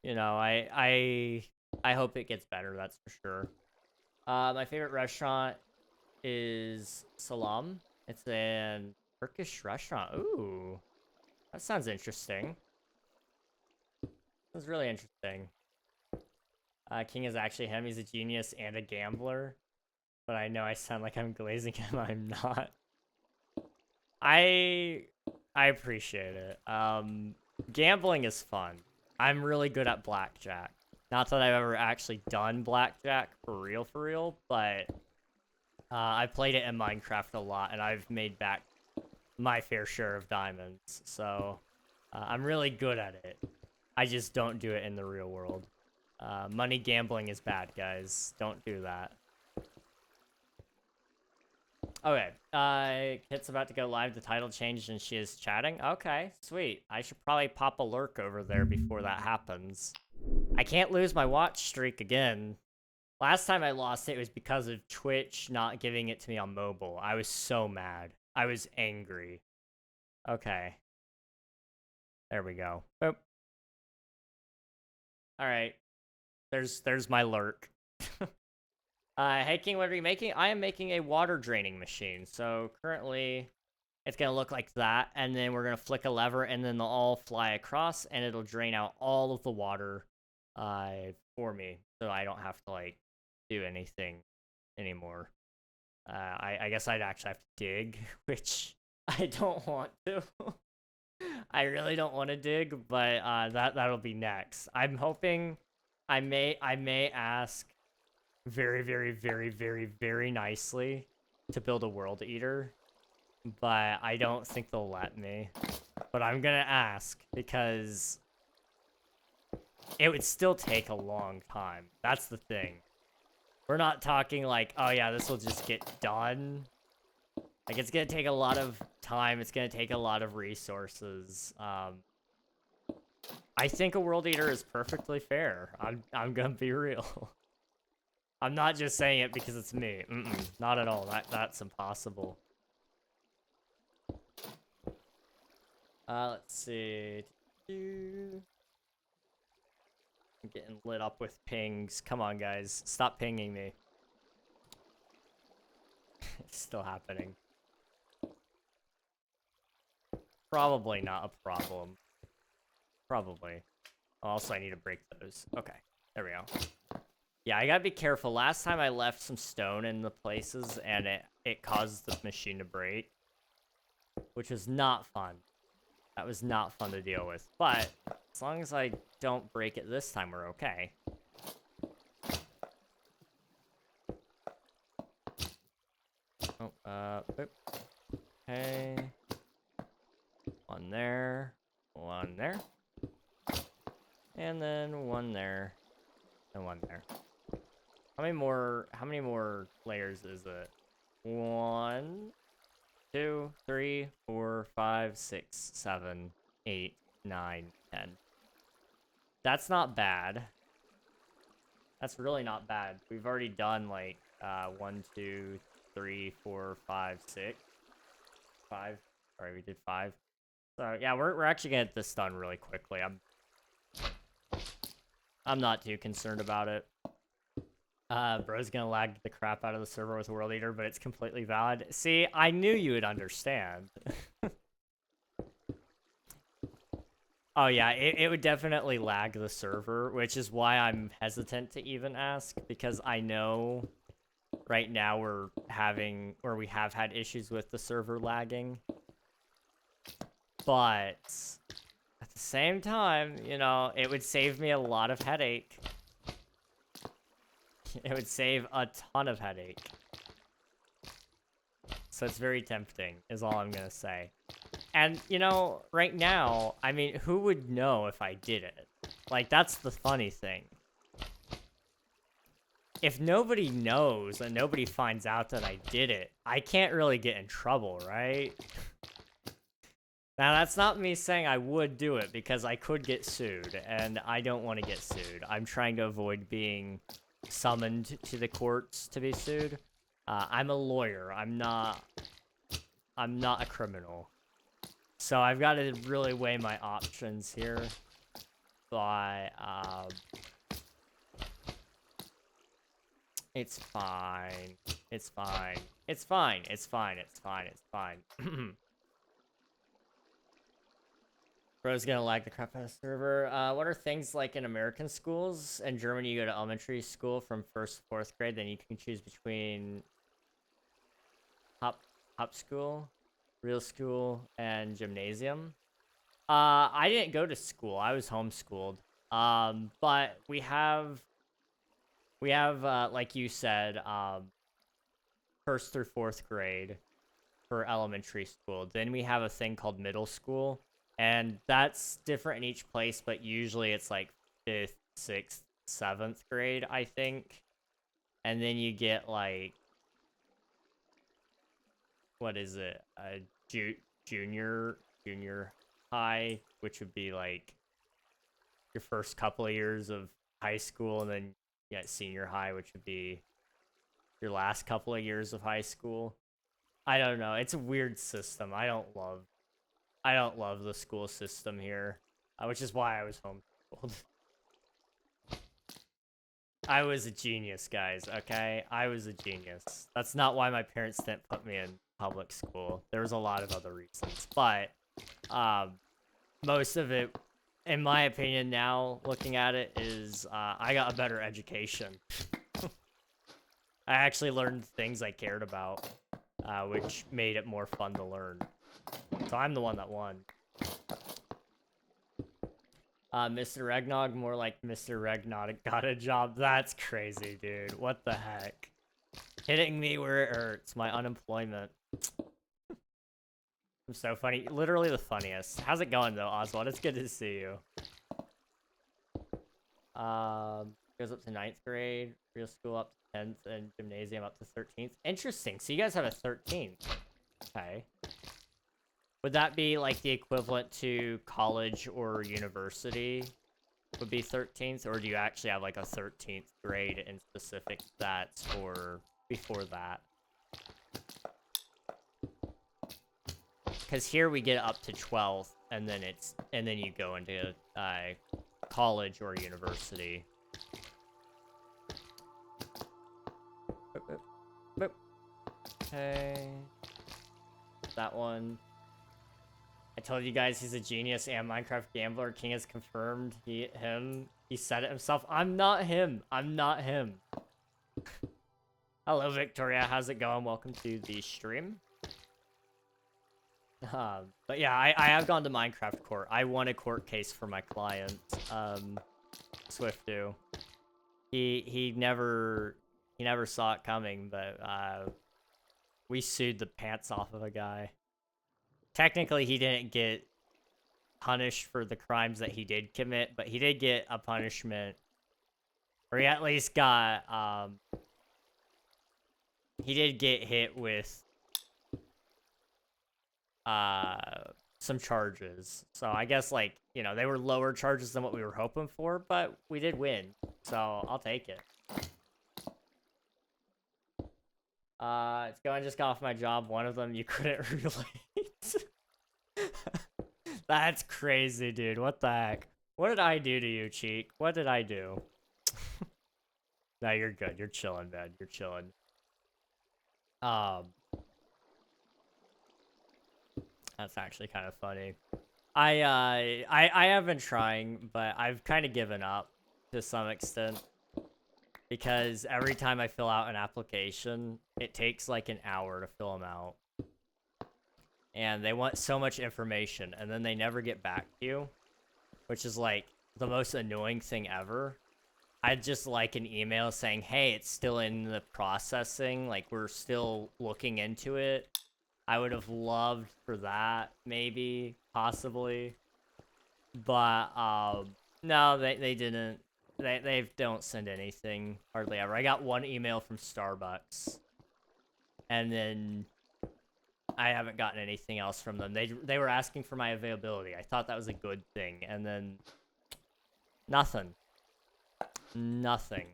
you know, I hope it gets better. That's for sure. My favorite restaurant is Salam. It's an Turkish restaurant. Ooh, that sounds interesting. That's really interesting. King is actually him. He's a genius and a gambler. But I know I sound like I'm glazing him. I'm not. I appreciate it. Gambling is fun. I'm really good at blackjack. Not that I've ever actually done blackjack for real, but I played it in Minecraft a lot, and I've made back my fair share of diamonds. So I'm really good at it. I just don't do it in the real world. Money gambling is bad, guys. Don't do that. Okay, Kit's about to go live. The title changed and she is chatting. Okay, sweet. I should probably pop a lurk over there before that happens. I can't lose my watch streak again. Last time I lost it was because of Twitch not giving it to me on mobile. I was so mad. I was angry. Okay. There we go. Boop. Alright. There's my lurk. Hey King, what are you making? I am making a water draining machine. So currently, it's gonna look like that, and then we're gonna flick a lever, and then they'll all fly across, and it'll drain out all of the water, for me, so I don't have to like do anything anymore. I guess I'd actually have to dig, which I don't want to. I really don't want to dig, but that'll be next. I'm hoping I may ask very nicely to build a world eater, but I don't think they'll let me. But I'm gonna ask because it would still take a long time. That's the thing. We're not talking like, oh yeah, this will just get done. Like, it's gonna take a lot of time. It's gonna take a lot of resources. I think a world eater is perfectly fair. I'm gonna be real. I'm not just saying it because it's me. Not at all. That's impossible. Let's see. I'm getting lit up with pings. Come on, guys. Stop pinging me. It's still happening. Probably not a problem. Probably. Also, I need to break those. Okay. There we go. Yeah, I gotta be careful. Last time I left some stone in the places, and it caused the machine to break, which was not fun. That was not fun to deal with. But as long as I don't break it this time, we're okay. Oh, okay. One there, one there, and then one there, and one there. How many more layers is it? 1, 2, 3, 4, 5, 6, 7, 8, 9, 10. That's not bad. That's really not bad. We've already done like 1, 2, 3, 4, 5, 6. 5. Sorry, we did 5. So yeah, we're actually gonna get this done really quickly. I'm not too concerned about it. Bro's gonna lag the crap out of the server with World Eater, but it's completely valid. See, I knew you would understand. Oh yeah, it would definitely lag the server, which is why I'm hesitant to even ask, because I know right now we have had issues with the server lagging. But at the same time, you know, it would save me a lot of headache. It would save a ton of headache. So it's very tempting, is all I'm gonna say. And, you know, right now, I mean, who would know if I did it? Like, that's the funny thing. If nobody knows and nobody finds out that I did it, I can't really get in trouble, right? Now, that's not me saying I would do it, because I could get sued, and I don't want to get sued. I'm trying to avoid being summoned to the courts to be sued. I'm a lawyer. I'm not a criminal. So I've got to really weigh my options here. But it's fine. It's fine. It's fine. It's fine. It's fine. It's fine. Bro's gonna lag the crap out of the server. What are things like in American schools? In Germany, you go to elementary school from 1st to 4th grade. Then you can choose between hop school, real school, and gymnasium. I didn't go to school. I was homeschooled. But we have like you said, 1st through 4th grade for elementary school. Then we have a thing called middle school, and that's different in each place, but usually it's like 5th, 6th, 7th grade, I think. And then you get like, what is it? Junior high, which would be like your first couple of years of high school, and then you got senior high, which would be your last couple of years of high school. I don't know. It's a weird system. I don't love the school system here, which is why I was homeschooled. I was a genius, guys, okay? I was a genius. That's not why my parents didn't put me in public school. There was a lot of other reasons, but most of it, in my opinion now, looking at it, is I got a better education. I actually learned things I cared about, which made it more fun to learn. So I'm the one that won. Mr. Regnog, more like Mr. Regnog got a job. That's crazy, dude. What the heck? Hitting me where it hurts. My unemployment. I'm so funny. Literally the funniest. How's it going, though, Oswald? It's good to see you. Goes up to 9th grade. Real school up to 10th. And gymnasium up to 13th. Interesting. So you guys have a 13th. Okay. Would that be like the equivalent to college or university would be 13th? Or do you actually have like a 13th grade in specific that's for before that? Because here we get up to 12th, and then you go into college or university. Okay. That one. I told you guys he's a genius and Minecraft gambler. King has confirmed he said it himself. I'm not him. I'm not him. Hello, Victoria. How's it going? Welcome to the stream. But yeah, I have gone to Minecraft court. I won a court case for my client, Swiftu. He never saw it coming, but we sued the pants off of a guy. Technically, he didn't get punished for the crimes that he did commit, but he did get a punishment, or he at least got, he did get hit with, some charges. So I guess, like, you know, they were lower charges than what we were hoping for, but we did win. So I'll take it. It's going, just got off my job. One of them you couldn't relate. That's crazy, dude. What the heck? What did I do to you, Cheek? What did I do? No, you're good. You're chilling, man. You're chilling. That's actually kind of funny. I have been trying, but I've kind of given up to some extent. Because every time I fill out an application, it takes like an hour to fill them out. And they want so much information, and then they never get back to you. Which is like the most annoying thing ever. I'd just like an email saying, hey, it's still in the processing. Like, we're still looking into it. I would have loved for that, maybe, possibly. But, no, they didn't. They don't send anything, hardly ever. I got one email from Starbucks. And then I haven't gotten anything else from them. They were asking for my availability. I thought that was a good thing. And then nothing. Nothing.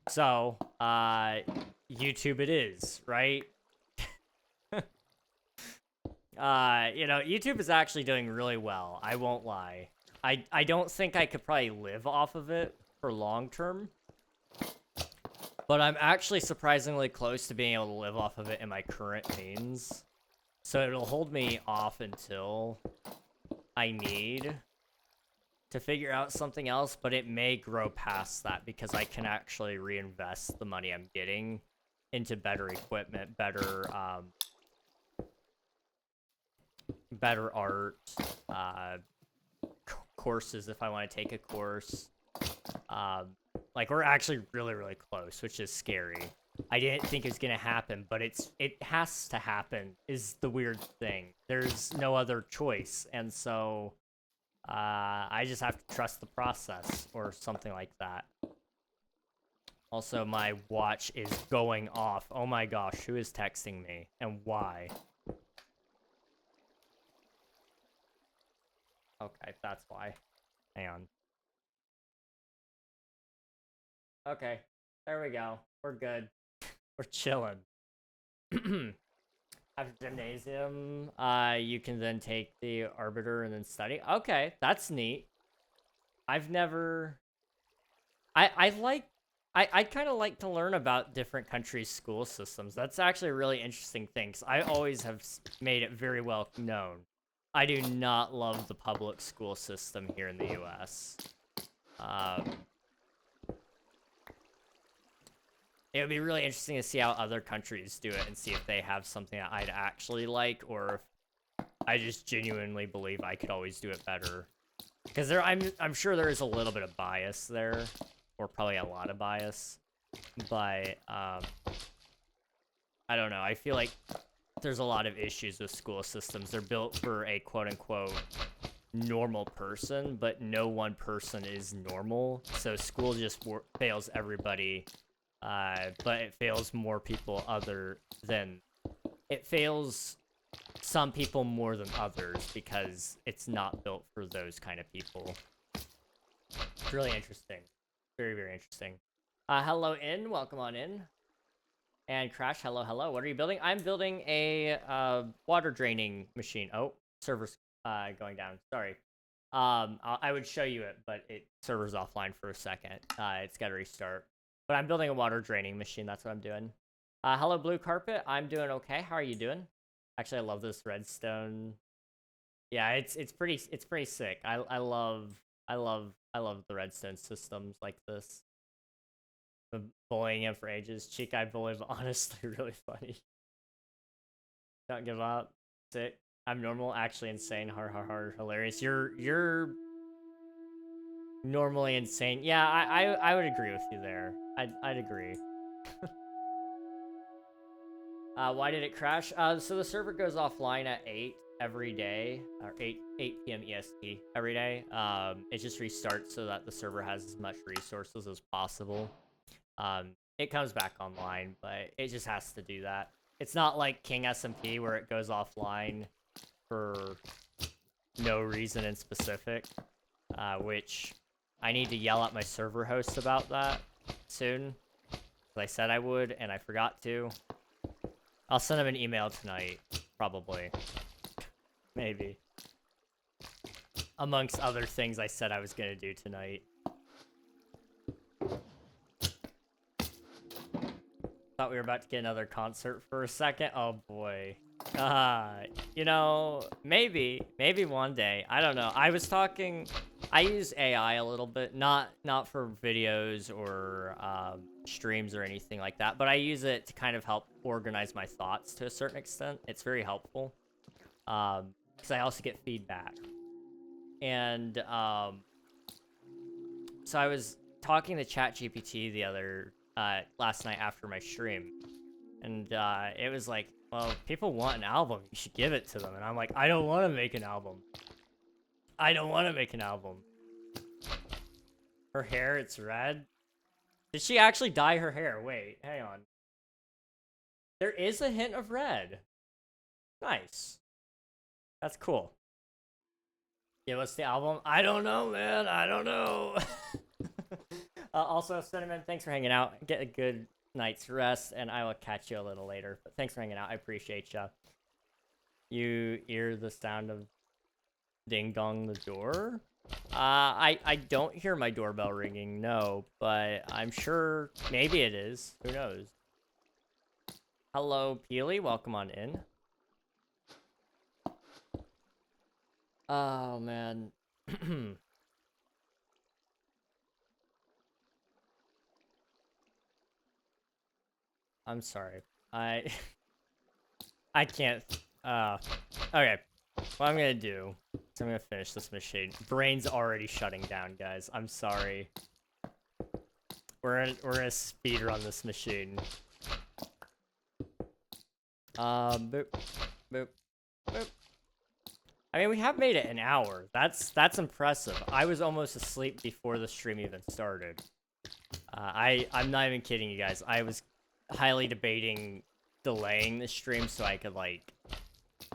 So, YouTube it is, right? You know, YouTube is actually doing really well. I won't lie. I don't think I could probably live off of it for long term. But I'm actually surprisingly close to being able to live off of it in my current means. So it'll hold me off until I need to figure out something else, but it may grow past that because I can actually reinvest the money I'm getting into better equipment, better art, courses if I want to take a course. Like, we're actually really, really close, which is scary. I didn't think it was gonna happen, but it has to happen, is the weird thing. There's no other choice, and so I just have to trust the process, or something like that. Also, my watch is going off. Oh my gosh, who is texting me, and why? Okay, that's why. Hang on. Okay, there we go. We're good. We're chilling. After gymnasium, you can then take the arbiter and then study. Okay, that's neat. I've never... I kind of like to learn about different countries' school systems. That's actually a really interesting thing, 'cause I always have made it very well known. I do not love the public school system here in the U.S. It would be really interesting to see how other countries do it and see if they have something that I'd actually like, or if I just genuinely believe I could always do it better. Because I'm sure there is a little bit of bias there, or probably a lot of bias, but I don't know. I feel like there's a lot of issues with school systems. They're built for a quote-unquote normal person, but no one person is normal, so school just fails everybody. But it fails more people it fails some people more than others because it's not built for those kind of people. It's really interesting. Very, very interesting. Hello, In. Welcome on in. And Crash, hello, hello. What are you building? I'm building a water draining machine. Oh, server's going down. Sorry. I would show you it, but server's offline for a second. It's got to restart. But I'm building a water draining machine. That's what I'm doing. Hello, Blue Carpet. I'm doing okay. How are you doing? Actually, I love this redstone. Yeah, it's pretty sick. I love the redstone systems like this. Been bullying him for ages. Cheek eye bully, but honestly, really funny. Don't give up. Sick. I'm normal. Actually insane. Hard. Hilarious. You're normally insane. Yeah, I would agree with you there. I'd agree. Why did it crash? So the server goes offline at 8 every day, or 8 p.m. EST every day. It just restarts so that the server has as much resources as possible. It comes back online, but it just has to do that. It's not like King SMP where it goes offline for no reason in specific, which I need to yell at my server host about that soon. I said I would, and I forgot to. I'll send him an email tonight, probably. Maybe. Amongst other things I said I was gonna do tonight. Thought we were about to get another concert for a second. Oh boy. You know, maybe one day. I don't know. I was talking, I use AI a little bit, not for videos or streams or anything like that, but I use it to kind of help organize my thoughts to a certain extent. It's very helpful. Because I also get feedback. And so I was talking to ChatGPT last night after my stream, and it was like, well, people want an album, you should give it to them. And I'm like, I don't want to make an album. I don't want to make an album. Her hair, it's red. Did she actually dye her hair? Wait, hang on. There is a hint of red. Nice. That's cool. Yeah, what's the album? I don't know, man. I don't know. Also, Cinnamon, thanks for hanging out. Get a good night's rest, and I will catch you a little later. But thanks for hanging out. I appreciate ya. You hear the sound of ding dong the door? I don't hear my doorbell ringing, no, but I'm sure maybe it is. Who knows? Hello, Peely. Welcome on in. Oh, man. I'm sorry. I can't. Okay. What I'm gonna do is I'm gonna finish this machine. Brain's already shutting down, guys. I'm sorry. We're gonna speed run this machine. Boop, boop, boop. I mean, we have made it an hour. That's impressive. I was almost asleep before the stream even started. I'm not even kidding you guys. I was highly debating delaying the stream so I could like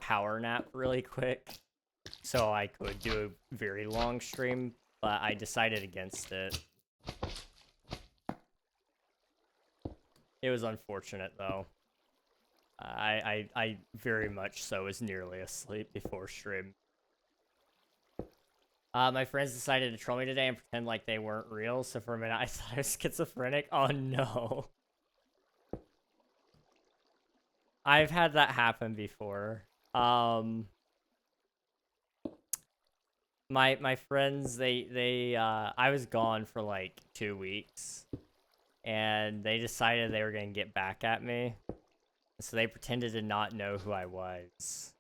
power nap really quick, so I could do a very long stream, but I decided against it. It was unfortunate though. I very much so was nearly asleep before stream. My friends decided to troll me today and pretend like they weren't real, so for a minute I thought I was schizophrenic. Oh no. I've had that happen before. My friends, I was gone for like 2 weeks, and they decided they were gonna get back at me. So they pretended to not know who I was.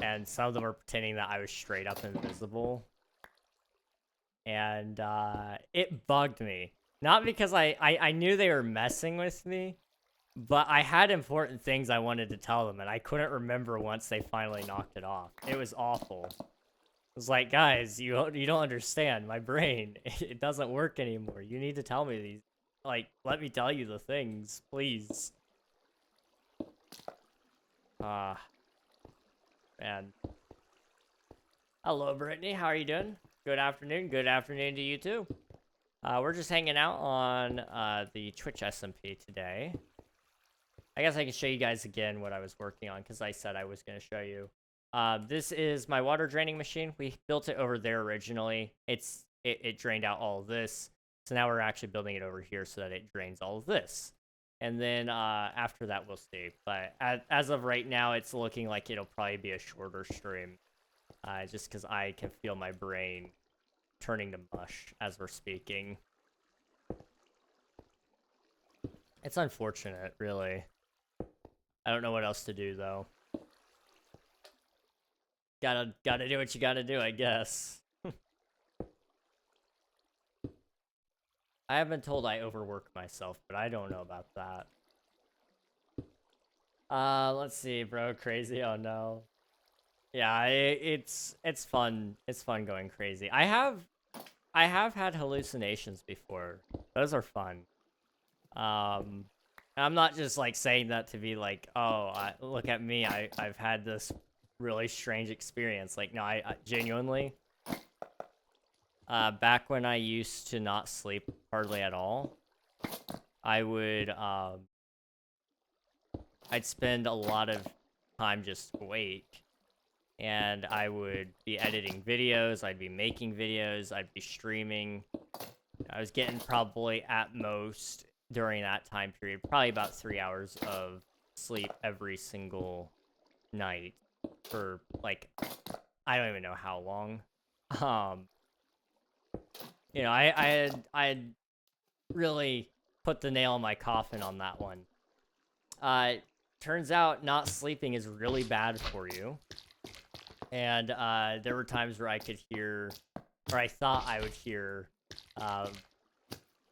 And some of them were pretending that I was straight up invisible. And it bugged me. Not because I knew they were messing with me, but I had important things I wanted to tell them, and I couldn't remember once they finally knocked it off. It was awful. It was like, guys, you don't understand. My brain, it doesn't work anymore. You need to tell me these. Like, let me tell you the things, please. Man. Hello, Brittany. How are you doing? Good afternoon. Good afternoon to you, too. We're just hanging out on the Twitch SMP today. I guess I can show you guys again what I was working on, because I said I was going to show you. This is my water draining machine. We built it over there originally. It drained out all of this. So now we're actually building it over here so that it drains all of this. And then after that, we'll see. But as of right now, it's looking like it'll probably be a shorter stream. Just because I can feel my brain turning to mush as we're speaking. It's unfortunate, really. I don't know what else to do, though. Gotta do what you gotta do, I guess. I have been told I overwork myself, but I don't know about that. Let's see, bro. Crazy. Oh no. Yeah, it's fun. It's fun going crazy. I have had hallucinations before. Those are fun. I'm not just like saying that to be like, oh, look at me. I've had this really strange experience. Like, no, I genuinely, back when I used to not sleep hardly at all, I would, I'd spend a lot of time just awake, and I would be editing videos, I'd be making videos, I'd be streaming. I was getting probably at most during that time period, probably about 3 hours of sleep every single night for like, I don't even know how long. You know, I had really put the nail in my coffin on that one. Turns out not sleeping is really bad for you. And there were times where I could hear, or I thought I would hear,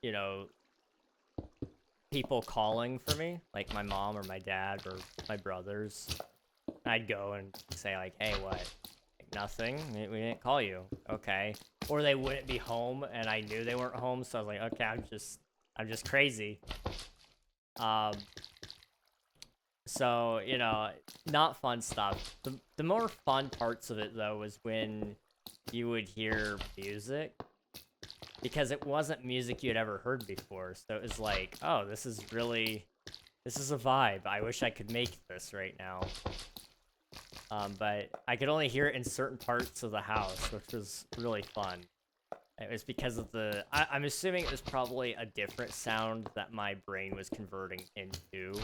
you know, people calling for me, like my mom or my dad or my brothers. I'd go and say like, hey, what? Like, nothing. We didn't call you. Okay. Or they wouldn't be home, and I knew they weren't home, so I was like, okay, I'm just crazy. So, you know, not fun stuff. The more fun parts of it, though, was when you would hear music. Because it wasn't music you had ever heard before. So it was like, oh, this is a vibe. I wish I could make this right now. But I could only hear it in certain parts of the house, which was really fun. It was because of I'm assuming it was probably a different sound that my brain was converting into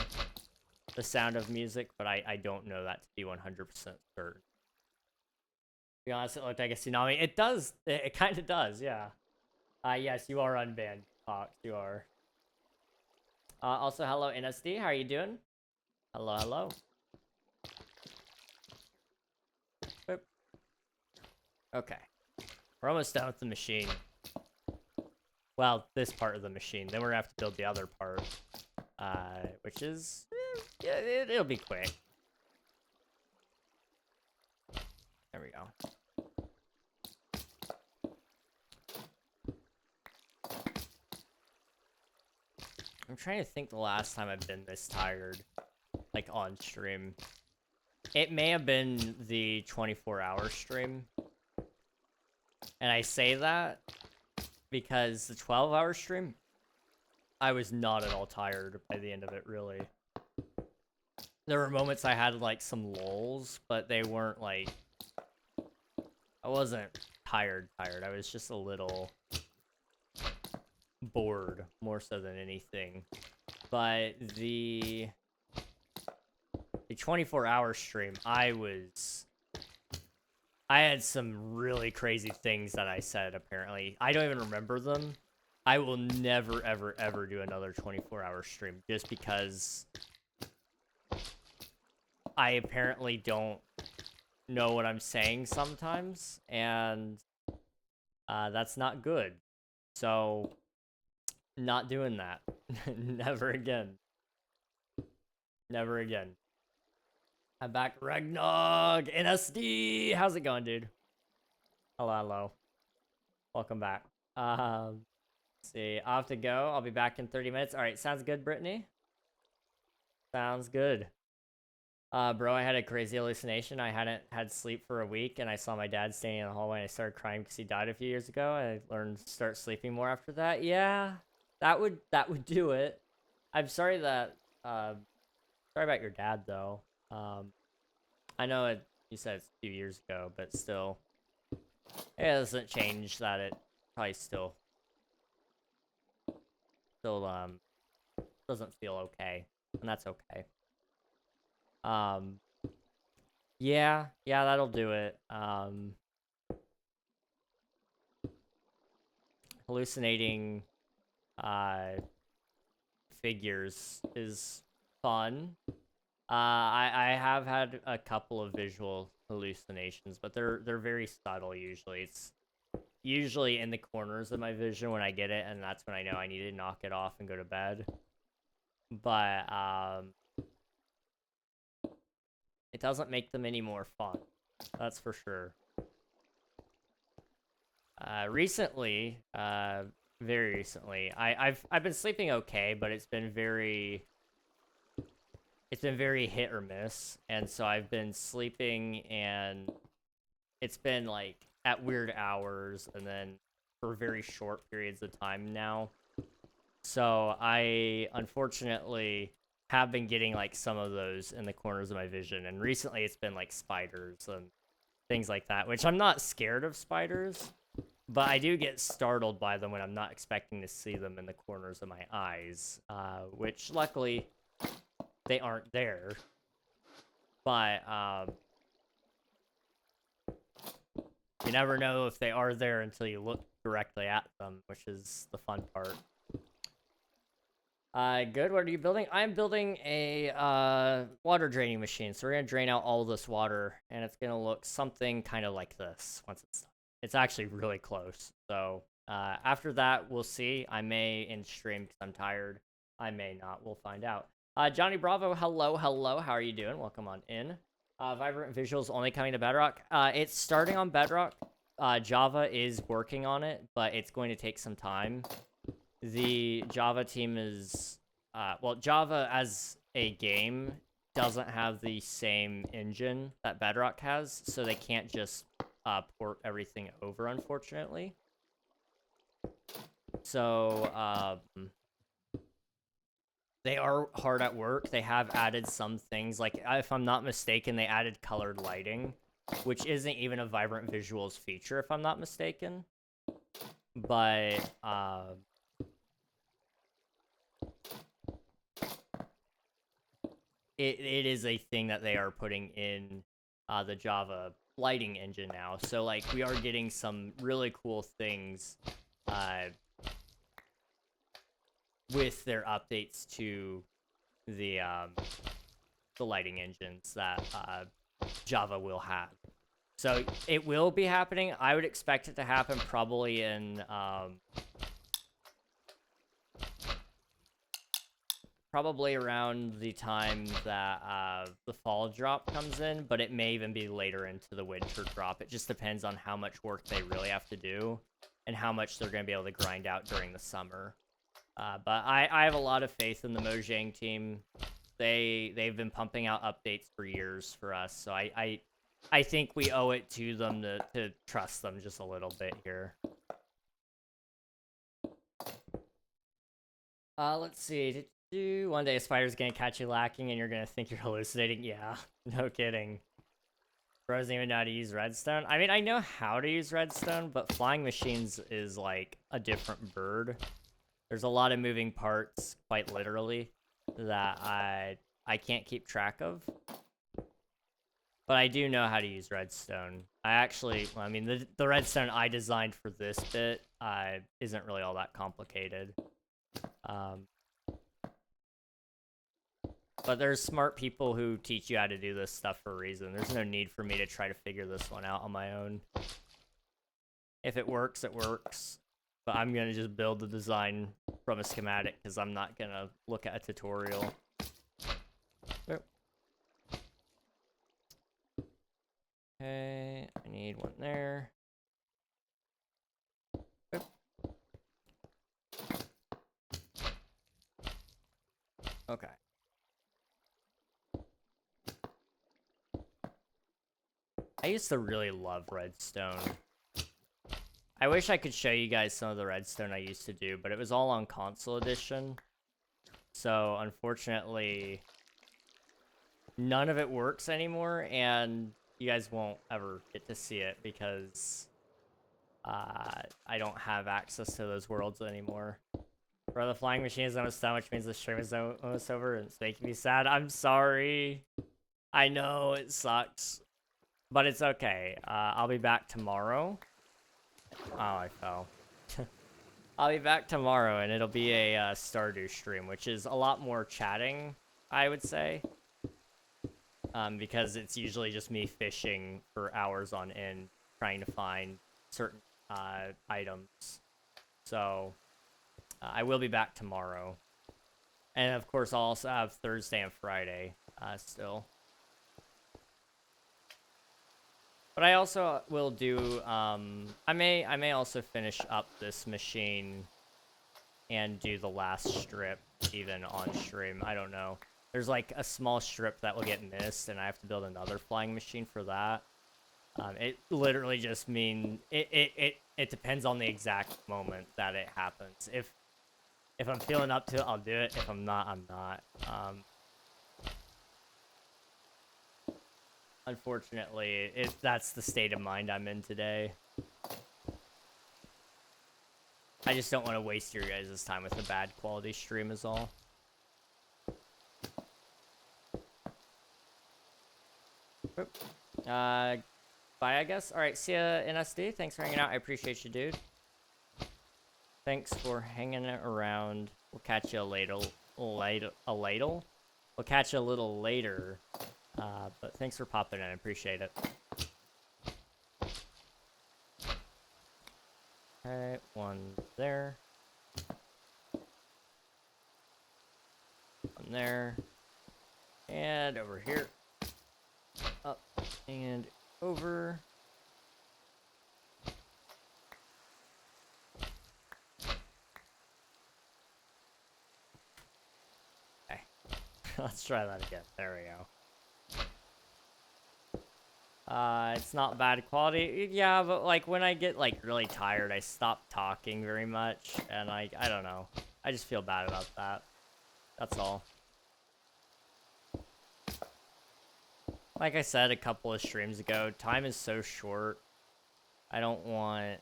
the sound of music, but I don't know that to be 100% certain. To be honest, it looked like a tsunami. It does. It kind of does, yeah. Yes, you are unbanned, Fox. You are. Also, hello, NSD. How are you doing? Hello, hello. Boop. Okay. We're almost done with the machine. Well, this part of the machine. Then we're gonna have to build the other part, which is, yeah, it'll be quick. There we go. I'm trying to think the last time I've been this tired, like on stream. It may have been the 24-hour stream. And I say that because the 12-hour stream, I was not at all tired by the end of it, really. There were moments I had, like, some lulls, but they weren't, like... I wasn't tired. I was just a little bored, more so than anything. But the 24-hour stream, I had some really crazy things that I said, apparently. I don't even remember them. I will never, ever, ever do another 24-hour stream, just because I apparently don't know what I'm saying sometimes, and that's not good. So, not doing that. Never again. Never again. I'm back. Ragnog! NSD! How's it going, dude? Hello, hello. Welcome back. Let's see. I'll have to go. I'll be back in 30 minutes. Alright, sounds good, Brittany? Sounds good. Bro, I had a crazy hallucination. I hadn't had sleep for a week, and I saw my dad standing in the hallway, and I started crying because he died a few years ago. I learned to start sleeping more after that. Yeah, that would do it. I'm sorry that, sorry about your dad, though. I know you said it's a few years ago, but still, it doesn't change that it probably still doesn't feel okay, and that's okay. Yeah, that'll do it. Hallucinating, figures is fun. I have had a couple of visual hallucinations, but they're very subtle usually. It's usually in the corners of my vision when I get it, and that's when I know I need to knock it off and go to bed. But, it doesn't make them any more fun. That's for sure. Recently, very recently, I've been sleeping okay, but it's been very it's been very hit or miss, and so I've been sleeping, and it's been like at weird hours, and then for very short periods of time now. So I unfortunately have been getting like some of those in the corners of my vision, and recently it's been like spiders and things like that, which I'm not scared of spiders, but I do get startled by them when I'm not expecting to see them in the corners of my eyes, which luckily they aren't there. But you never know if they are there until you look directly at them, which is the fun part. Good. What are you building? I'm building a water draining machine. So we're gonna drain out all this water, and it's gonna look something kind of like this once it's done. It's actually really close. So after that, we'll see. I may in stream because I'm tired. I may not. We'll find out. Johnny Bravo, hello, hello. How are you doing? Welcome on in. Vibrant Visuals only coming to Bedrock. It's starting on Bedrock. Java is working on it, but it's going to take some time. The Java team is, well, Java as a game doesn't have the same engine that Bedrock has, so they can't just port everything over, unfortunately. So, they are hard at work. They have added some things, like, if I'm not mistaken, they added colored lighting, which isn't even a Vibrant Visuals feature, if I'm not mistaken. But, it is a thing that they are putting in the Java lighting engine now. So, like, we are getting some really cool things with their updates to the lighting engines that Java will have. So it will be happening. I would expect it to happen probably in probably around the time that the fall drop comes in, but it may even be later into the winter drop. It just depends on how much work they really have to do and how much they're going to be able to grind out during the summer. But I have a lot of faith in the Mojang team. They've been pumping out updates for years for us, so I think we owe it to them to trust them just a little bit here. Let's see. One day a spider's gonna catch you lacking and you're gonna think you're hallucinating. Yeah, no kidding. Bro doesn't even know how to use redstone. I mean, I know how to use redstone, but flying machines is like a different bird. There's a lot of moving parts, quite literally, that I can't keep track of. But I do know how to use redstone. I mean, the redstone I designed for this bit isn't really all that complicated. But there's smart people who teach you how to do this stuff for a reason. There's no need for me to try to figure this one out on my own. If it works, it works. But I'm going to just build the design from a schematic because I'm not going to look at a tutorial. Okay, I need one there. Okay. I used to really love redstone. I wish I could show you guys some of the redstone I used to do, but it was all on console edition. So, unfortunately, none of it works anymore, and you guys won't ever get to see it because I don't have access to those worlds anymore. Bro, the flying machine is almost done, which means the stream is almost over, and it's making me sad. I'm sorry. I know, it sucks. But it's okay. I'll be back tomorrow. Oh, I fell. I'll be back tomorrow, and it'll be a Stardew stream, which is a lot more chatting, I would say. Because it's usually just me fishing for hours on end, trying to find certain items. So, I will be back tomorrow. And, of course, I'll also have Thursday and Friday still. But I also will do, I may also finish up this machine and do the last strip even on stream. I don't know. There's like a small strip that will get missed, and I have to build another flying machine for that. It literally just it depends on the exact moment that it happens. If I'm feeling up to it, I'll do it. If I'm not, I'm not. Unfortunately, that's the state of mind I'm in today. I just don't want to waste your guys' time with a bad quality stream is all. Bye, I guess. Alright, see ya, NSD. Thanks for hanging out. I appreciate you, dude. Thanks for hanging around. We'll catch you later. We'll catch you a little later. But thanks for popping in. I appreciate it. Alright, one there. One there. And over here. Up and over. Okay. Let's try that again. There we go. It's not bad quality. Yeah, but like when I get like really tired, I stop talking very much, and I don't know. I just feel bad about that. That's all. Like I said a couple of streams ago, time is so short. I don't want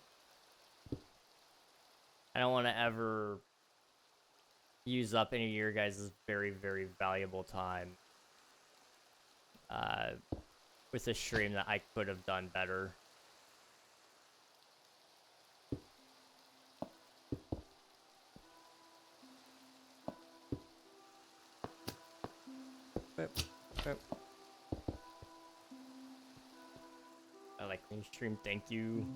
to ever use up any of your guys' very, very valuable time. With a stream that I could have done better. Boop, boop. I like when you stream, thank you.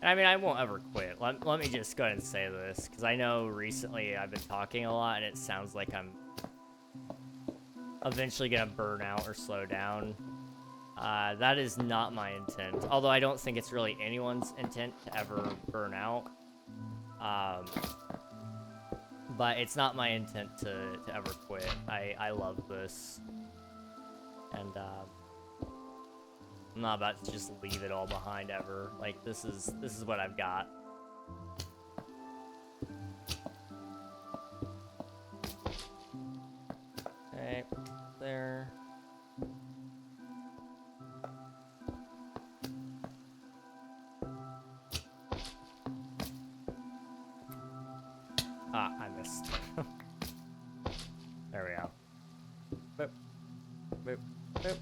And I mean, I won't ever quit. Let me just go ahead and say this, because I know recently I've been talking a lot, and it sounds like I'm eventually gonna burn out or slow down. That is not my intent. Although I don't think it's really anyone's intent to ever burn out. But it's not my intent to ever quit. I love this. And I'm not about to just leave it all behind ever. Like this is what I've got. Okay, there. Ah, I missed. There we go. Boop. Boop. Boop.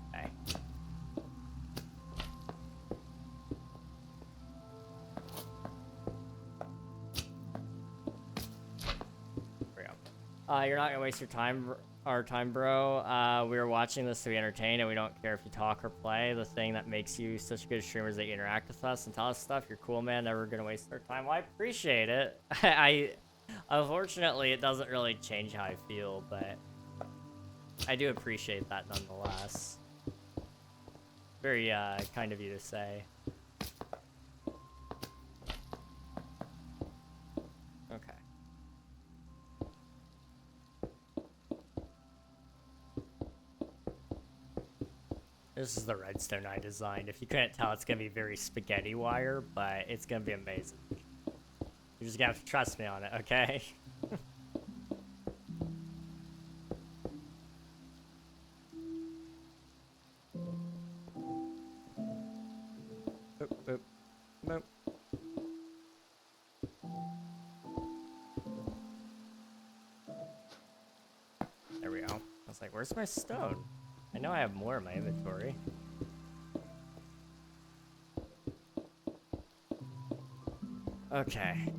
Okay. You're not gonna waste our time, bro. We were watching this to be entertained, and we don't care if you talk or play. The thing that makes you such a good streamer is that you interact with us and tell us stuff. You're cool, man. Never gonna waste our time. Well, I appreciate it. Unfortunately, it doesn't really change how I feel, but I do appreciate that nonetheless. Very kind of you to say. Okay. This is the redstone I designed. If you couldn't tell, it's gonna be very spaghetti wire, but it's gonna be amazing. You're just gonna have to trust me on it, okay? Boop, boop, boop. There we go. I was like, where's my stone? I know I have more in my inventory. Okay.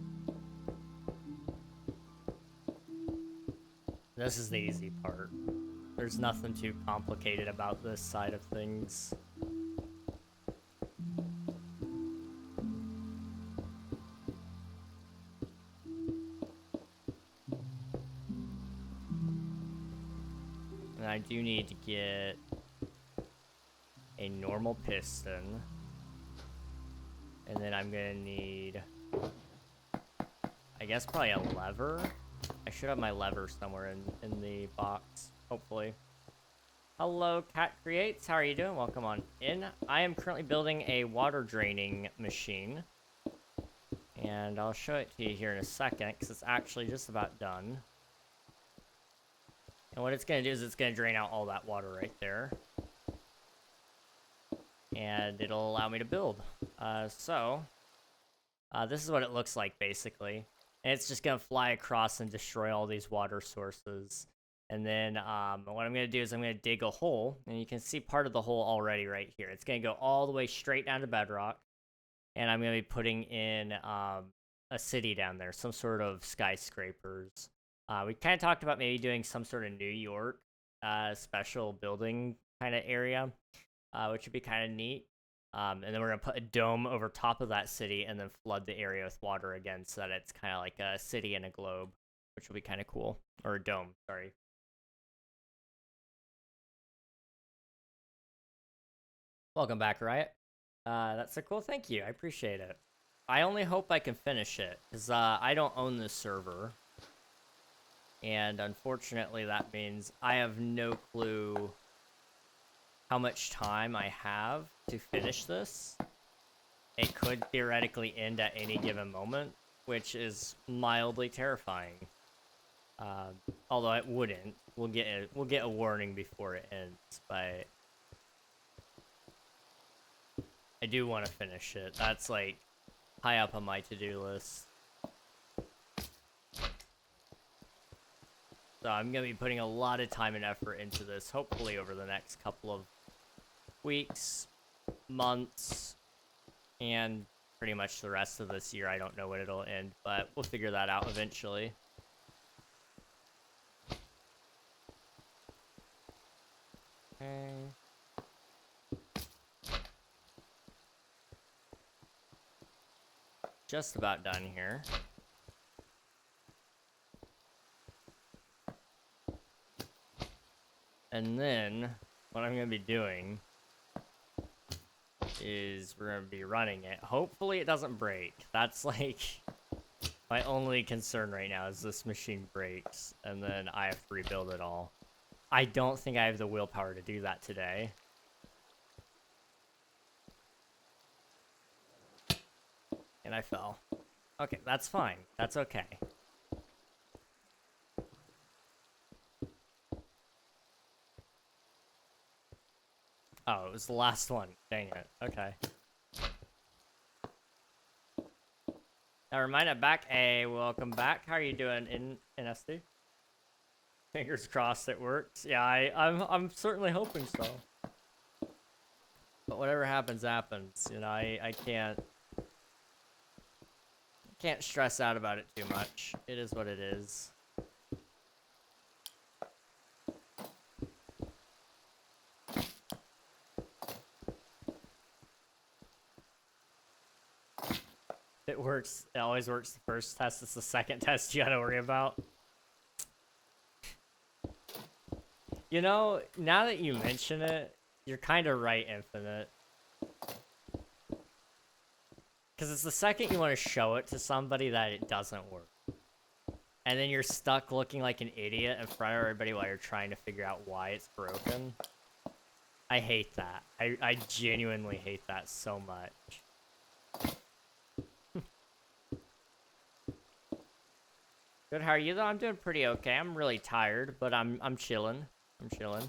This is the easy part. There's nothing too complicated about this side of things. And I do need to get a normal piston. And then I'm gonna need, I guess, probably a lever. I should have my lever somewhere in the box, hopefully. Hello, Cat Creates. How are you doing? Welcome on in. I am currently building a water draining machine. And I'll show it to you here in a second, because it's actually just about done. And what it's going to do is it's going to drain out all that water right there. And it'll allow me to build. This is what it looks like, basically. And it's just going to fly across and destroy all these water sources. And then what I'm going to do is I'm going to dig a hole. And you can see part of the hole already right here. It's going to go all the way straight down to bedrock. And I'm going to be putting in a city down there, some sort of skyscrapers. We kind of talked about maybe doing some sort of New York special building kind of area, which would be kind of neat. And then we're going to put a dome over top of that city and then flood the area with water again so that it's kind of like a city and a globe, which will be kind of cool. Or a dome, sorry. Welcome back, Riot. That's a cool thank you. I appreciate it. I only hope I can finish it, because I don't own this server. And unfortunately, that means I have no clue how much time I have to finish this. It could theoretically end at any given moment, which is mildly terrifying. Although it wouldn't. We'll get a warning before it ends, but I do want to finish it. That's like high up on my to-do list. So I'm going to be putting a lot of time and effort into this, hopefully over the next couple of weeks, months, and pretty much the rest of this year. I don't know when it'll end, but we'll figure that out eventually. Okay. Just about done here. And then what I'm going to be doing is we're going to be running it. Hopefully it doesn't break. That's like my only concern right now is this machine breaks and then I have to rebuild it all. I don't think I have the willpower to do that today. And I fell. Okay, that's fine. That's okay. Oh, it was the last one. Dang it. Okay. Never mind, I'm back. Hey, welcome back. How are you doing in SD? Fingers crossed it works. Yeah, I'm certainly hoping so. But whatever happens, happens. You know, I can't stress out about it too much. It is what it is. It works. It always works the first test. It's the second test you gotta worry about. You know, now that you mention it, you're kind of right, Infinite. Because it's the second you want to show it to somebody that it doesn't work. And then you're stuck looking like an idiot in front of everybody while you're trying to figure out why it's broken. I hate that. I genuinely hate that so much. Good, how are you though? I'm doing pretty okay. I'm really tired, but I'm chilling. I'm chilling.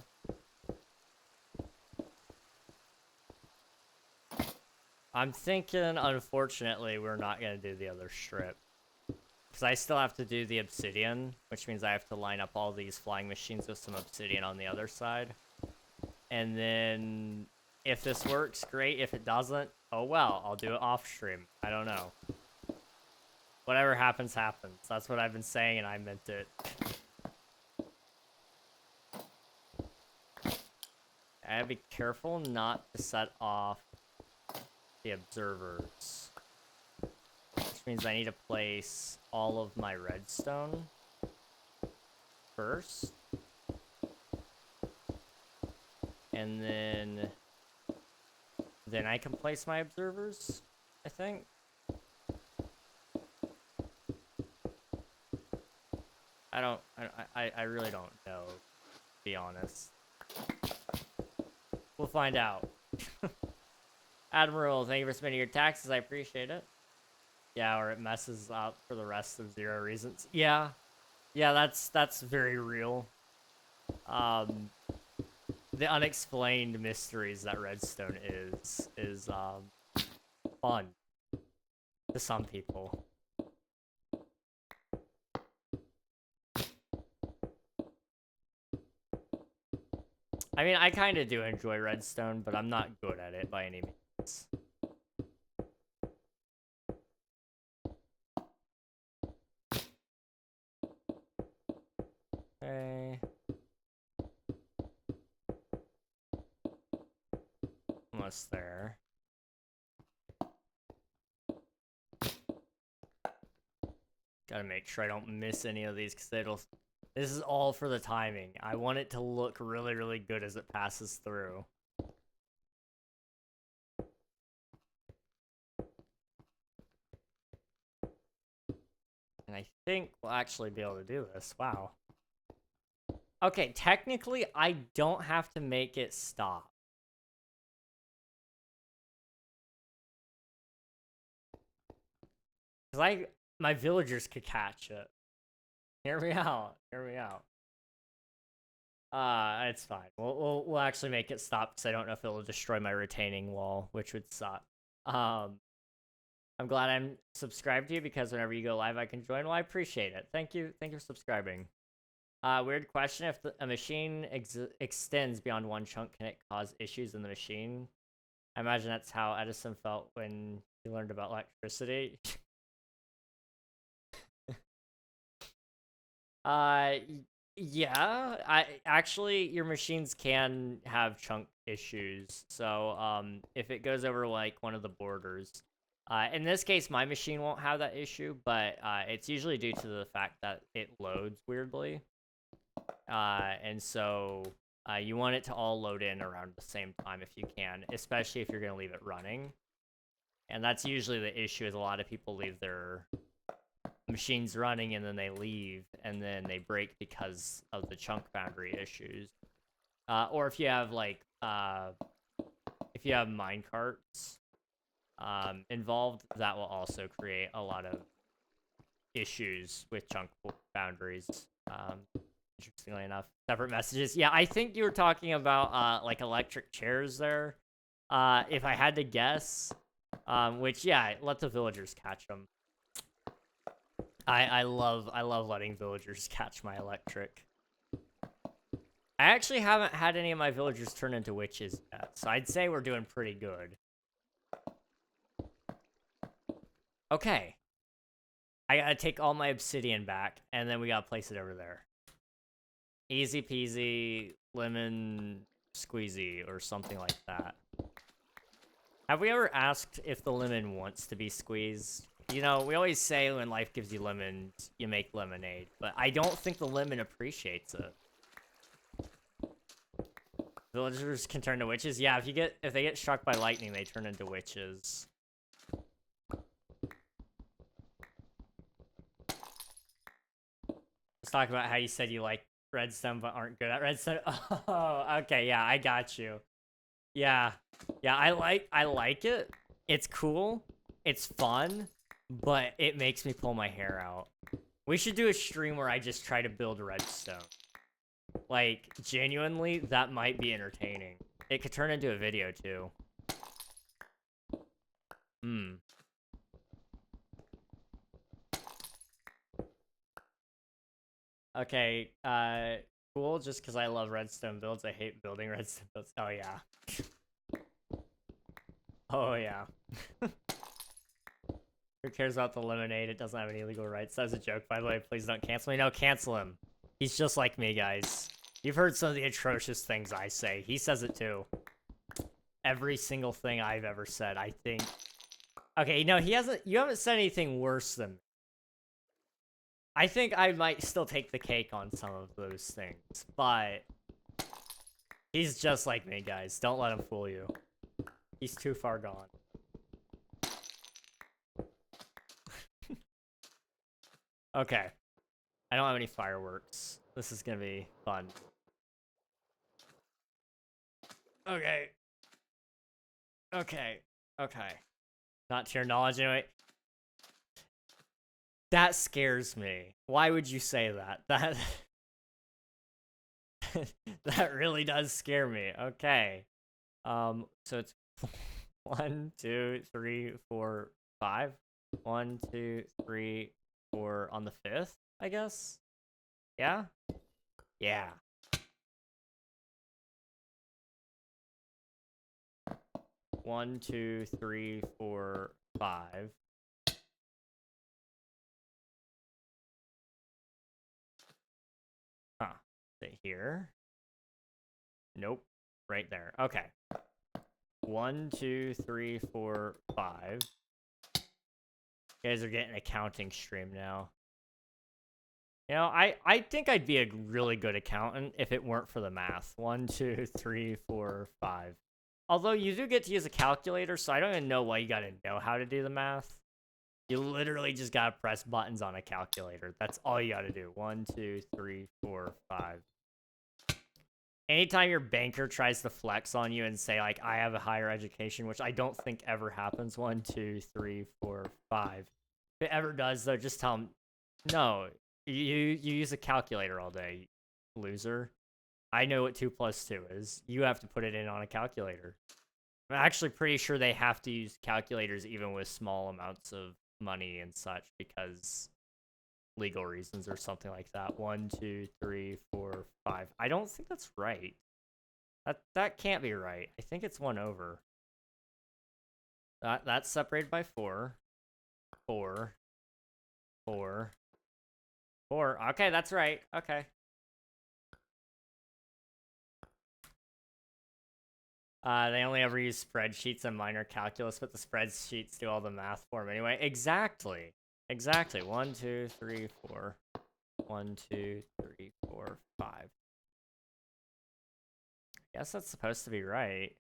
I'm thinking, unfortunately, we're not gonna do the other strip. Because I still have to do the obsidian, which means I have to line up all these flying machines with some obsidian on the other side. And then, if this works, great. If it doesn't, oh well, I'll do it off stream. I don't know. Whatever happens, happens. That's what I've been saying, and I meant it. I gotta be careful not to set off the observers. Which means I need to place all of my redstone first. And then I can place my observers. I think. I really don't know, to be honest. We'll find out. Admiral, thank you for spending your taxes. I appreciate it. Yeah, or it messes up for the rest of 0 reasons. Yeah. Yeah, that's very real. The unexplained mysteries that Redstone is fun to some people. I mean, I kind of do enjoy Redstone, but I'm not good at it by any means. Okay. Almost there. Gotta make sure I don't miss any of these, because it'll... This is all for the timing. I want it to look really, really good as it passes through. And I think we'll actually be able to do this. Wow. Okay, technically, I don't have to make it stop. Because my villagers could catch it. Hear me out. Hear me out. It's fine. We'll actually make it stop, because I don't know if it'll destroy my retaining wall, which would suck. I'm glad I'm subscribed to you, because whenever you go live, I can join. Well, I appreciate it. Thank you for subscribing. Weird question. If a machine extends beyond one chunk, can it cause issues in the machine? I imagine that's how Edison felt when he learned about electricity. Yeah, actually, your machines can have chunk issues. So, if it goes over like one of the borders, in this case, my machine won't have that issue, but it's usually due to the fact that it loads weirdly. And so you want it to all load in around the same time if you can, especially if you're going to leave it running. And that's usually the issue, is a lot of people leave their machines running and then they leave and then they break because of the chunk boundary issues. Or if you have like if you have minecarts involved, that will also create a lot of issues with chunk boundaries. Interestingly enough, separate messages. Yeah, I think you were talking about like electric chairs there. If I had to guess, which yeah, let the villagers catch them. I love letting villagers catch my electric. I actually haven't had any of my villagers turn into witches yet, so I'd say we're doing pretty good. Okay. I gotta take all my obsidian back, and then we gotta place it over there. Easy peasy, lemon squeezy, or something like that. Have we ever asked if the lemon wants to be squeezed? You know, we always say when life gives you lemons, you make lemonade, but I don't think the lemon appreciates it. Villagers can turn to witches? Yeah, if they get struck by lightning, they turn into witches. Let's talk about how you said you like redstone but aren't good at redstone. Oh, okay, yeah, I got you. Yeah. Yeah, I like it. It's cool. It's fun, but it makes me pull my hair out. We should do a stream where I just try to build redstone. Like, genuinely, that might be entertaining. It could turn into a video, too. Okay, cool, just because I love redstone builds. I hate building redstone builds. Oh, yeah. Oh, yeah. Who cares about the lemonade? It doesn't have any legal rights. That was a joke, by the way. Please don't cancel me. No, cancel him. He's just like me, guys. You've heard some of the atrocious things I say. He says it, too. Every single thing I've ever said, I think. Okay, no, you haven't said anything worse than me. I think I might still take the cake on some of those things, but he's just like me, guys. Don't let him fool you. He's too far gone. Okay. I don't have any fireworks. This is gonna be fun. Okay. Okay. Okay. Not to your knowledge anyway. That scares me. Why would you say that? That that really does scare me. Okay. So it's 1, 2, 3, 4, 5. 1, 2, 3, 4 on the 5th, I guess. Yeah? Yeah. One, 2, 3, 4, 5. Huh. Is it here? Nope. Right there. Okay. 1, 2, 3, 4, 5. You guys are getting a counting stream now. You know, I think I'd be a really good accountant if it weren't for the math. 1, 2, 3, 4, 5. Although you do get to use a calculator, so I don't even know why you gotta know how to do the math. You literally just gotta press buttons on a calculator. That's all you gotta do. 1, 2, 3, 4, 5. Anytime your banker tries to flex on you and say, like, I have a higher education, which I don't think ever happens. 1, 2, 3, 4, 5. If it ever does, though, just tell them, no, you use a calculator all day, loser. I know what 2 plus 2 is. You have to put it in on a calculator. I'm actually pretty sure they have to use calculators even with small amounts of money and such because legal reasons or something like that. 1, 2, 3, 4, 5. I don't think that's right. That can't be right. I think it's 1 over. That's separated by 4. 4. 4. 4. Okay, that's right. Okay. They only ever use spreadsheets and minor calculus, but the spreadsheets do all the math for them anyway. Exactly. Exactly. 1, 2, 3, 4. 1, 2, 3, 4, 5. I guess that's supposed to be right.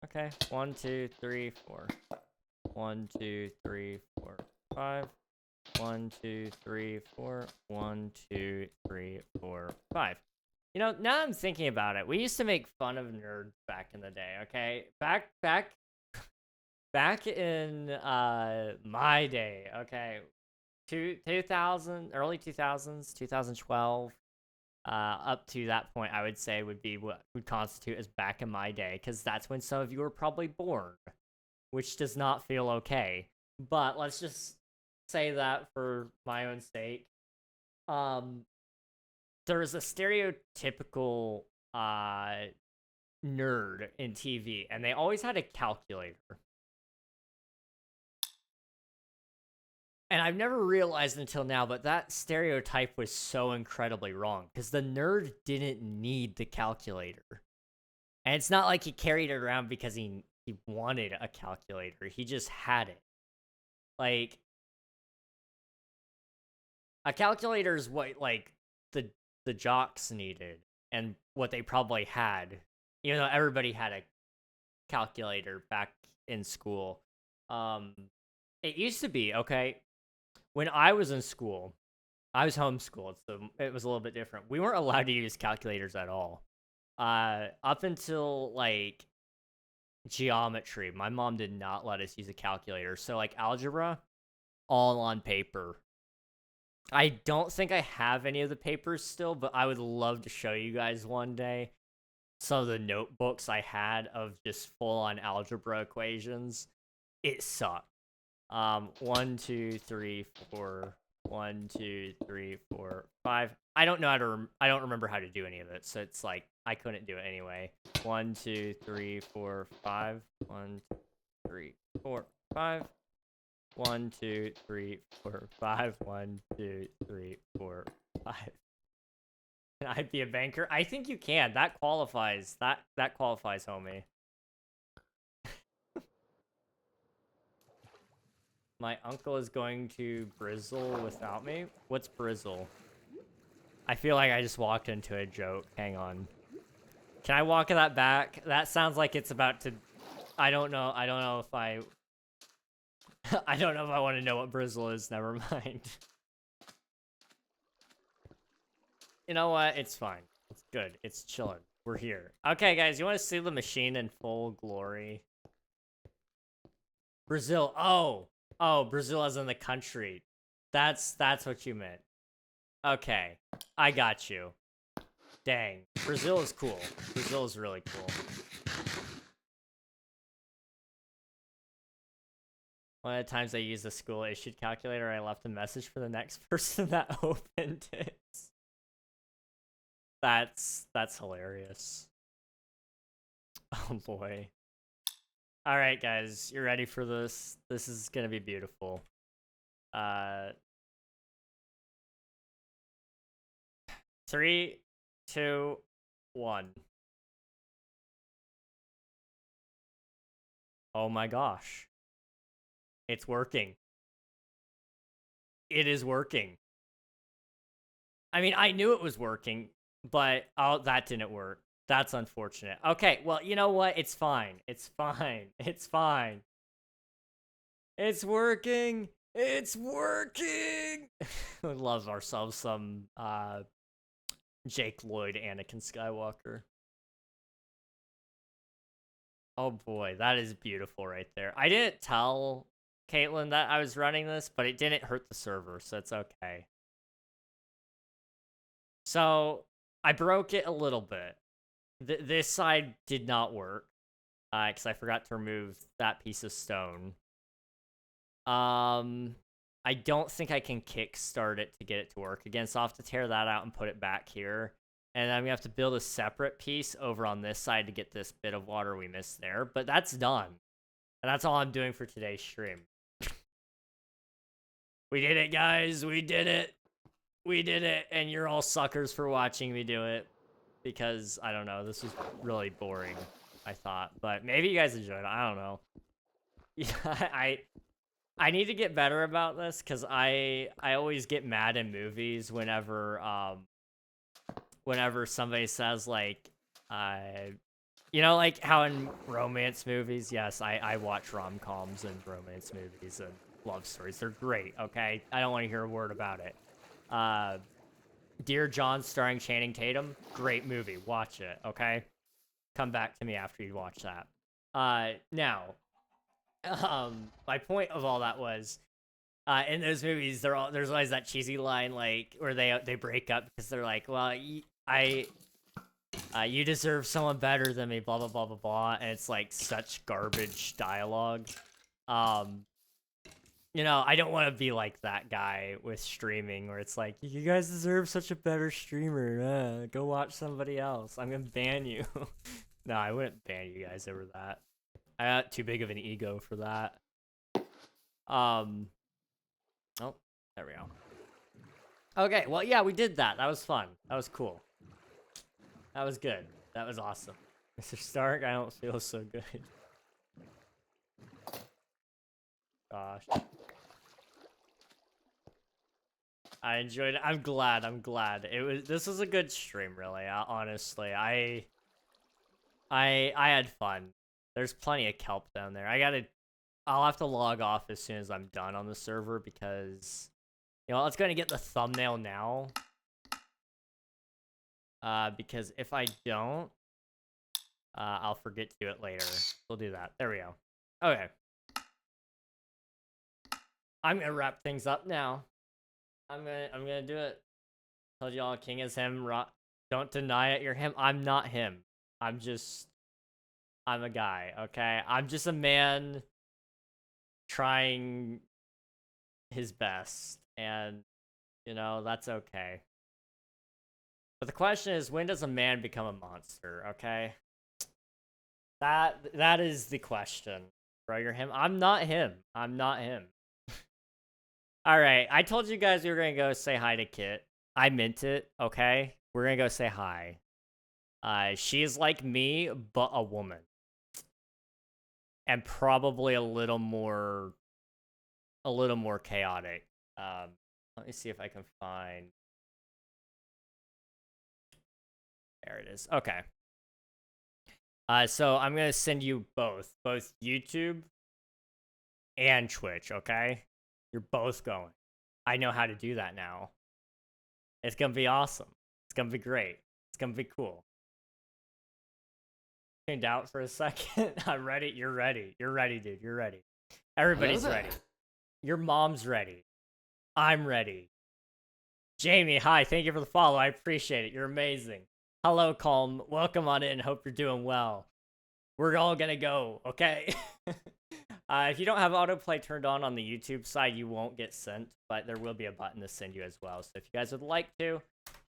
Okay. 1, 2, 3, 4. 1, 2, 3, 4, 5. 1, 2, 3, 4. 1, 2, 3, 4, 5. You know, now I'm thinking about it, we used to make fun of nerds back in the day, okay? Back in my day, okay? 2000, early 2000s, 2012, up to that point, I would say would be what would constitute as back in my day, because that's when some of you were probably born, which does not feel okay. But let's just say that for my own sake. There was a stereotypical nerd in TV, and they always had a calculator. And I've never realized until now, but that stereotype was so incredibly wrong, because the nerd didn't need the calculator. And it's not like he carried it around because he wanted a calculator. He just had it. Like, a calculator is what, like, the jocks needed and what they probably had, even though everybody had a calculator back in school. It used to be, okay, when I was in school, I was homeschooled, so it was a little bit different. We weren't allowed to use calculators at all. Up until, like, geometry, my mom did not let us use a calculator. So, like, algebra, all on paper. I don't think I have any of the papers still, but I would love to show you guys one day some of the notebooks I had of just full-on algebra equations. It sucked. 1, 2, 3, 4. 1, 2, 3, 4, 5. I don't know how to. I don't remember how to do any of it, so it's like I couldn't do it anyway. 1, 2, 3, 4, 5. 1, 2, 3, 4, 5. 1, 2, 3, 4, 5. 1, 2, 3, 4, 5. Can I be a banker? I think you can. That qualifies. That qualifies, homie. My uncle is going to Brizzle without me? What's Brizzle? I feel like I just walked into a joke. Hang on. Can I walk that back? That sounds like it's about to... I don't know if I... I don't know if I want to know what Brazil is. Never mind. You know what? It's fine. It's good. It's chilling. We're here. Okay, guys, you want to see the machine in full glory? Brazil. Oh, Brazil as in the country. That's what you meant. Okay, I got you. Dang, Brazil is cool. Brazil is really cool. One of the times I used the school issued calculator, I left a message for the next person that opened it. That's hilarious. Oh boy. All right, guys, you ready for this? This is gonna be beautiful. 3, 2, 1. Oh my gosh. It's working. It is working. I mean, I knew it was working, but that didn't work. That's unfortunate. Okay, well, you know what? It's fine. It's fine. It's fine. It's working. It's working. We love ourselves some Jake Lloyd, Anakin Skywalker. Oh boy, that is beautiful right there. I didn't tell Caitlin that I was running this, but it didn't hurt the server, so it's okay. So I broke it a little bit. This side did not work because I forgot to remove that piece of stone. I don't think I can kickstart it to get it to work again, so I'll have to tear that out and put it back here. And I'm gonna have to build a separate piece over on this side to get this bit of water we missed there. But that's done. And that's all I'm doing for today's stream. We did it, guys. We did it. We did it. And you're all suckers for watching me do it. Because, I don't know, this was really boring, I thought. But maybe you guys enjoyed it. I don't know. Yeah, I need to get better about this because I always get mad in movies whenever somebody says like you know, like how in romance movies, yes, I watch rom-coms and romance movies and love stories. They're great, okay? I don't want to hear a word about it. Dear John starring Channing Tatum, great movie. Watch it, okay? Come back to me after you watch that. Now, my point of all that was, in those movies, there's always that cheesy line, like, where they break up because they're like, well, you deserve someone better than me, blah, blah, blah, blah, blah, and it's, like, such garbage dialogue. You know, I don't want to be like that guy with streaming where it's like, you guys deserve such a better streamer. Go watch somebody else. I'm gonna ban you. No, I wouldn't ban you guys over that. I got too big of an ego for that. Oh, there we go. Okay, well, yeah, we did that. That was fun. That was cool. That was good. That was awesome. Mr. Stark, I don't feel so good. Gosh. I enjoyed it. I'm glad. This was a good stream, really. Honestly, I had fun. There's plenty of kelp down there. I'll have to log off as soon as I'm done on the server because, you know, let's go and get the thumbnail now. Because if I don't, I'll forget to do it later. We'll do that. There we go. Okay. I'm gonna wrap things up now. I'm gonna do it. Told y'all, King is him. Don't deny it. You're him. I'm not him. I'm a guy. Okay. I'm just a man trying his best, and you know that's okay. But the question is, when does a man become a monster? Okay. That is the question. Bro, you're him. I'm not him. I'm not him. All right, I told you guys we were gonna go say hi to Kit. I meant it, okay? We're gonna go say hi. She's like me, but a woman. And probably a little more chaotic. Let me see if I can find... There it is. Okay. So I'm gonna send you both YouTube and Twitch, okay? You're both going. I know how to do that now. It's gonna be awesome. It's gonna be great. It's gonna be cool. Tuned out for a second. I'm ready. You're ready. You're ready, dude. You're ready. Everybody's ready. Your mom's ready. I'm ready. Jamie, hi. Thank you for the follow. I appreciate it. You're amazing. Hello, Calm. Welcome on in. Hope you're doing well. We're all gonna go, okay? If you don't have autoplay turned on the YouTube side, you won't get sent, but there will be a button to send you as well. So if you guys would like to,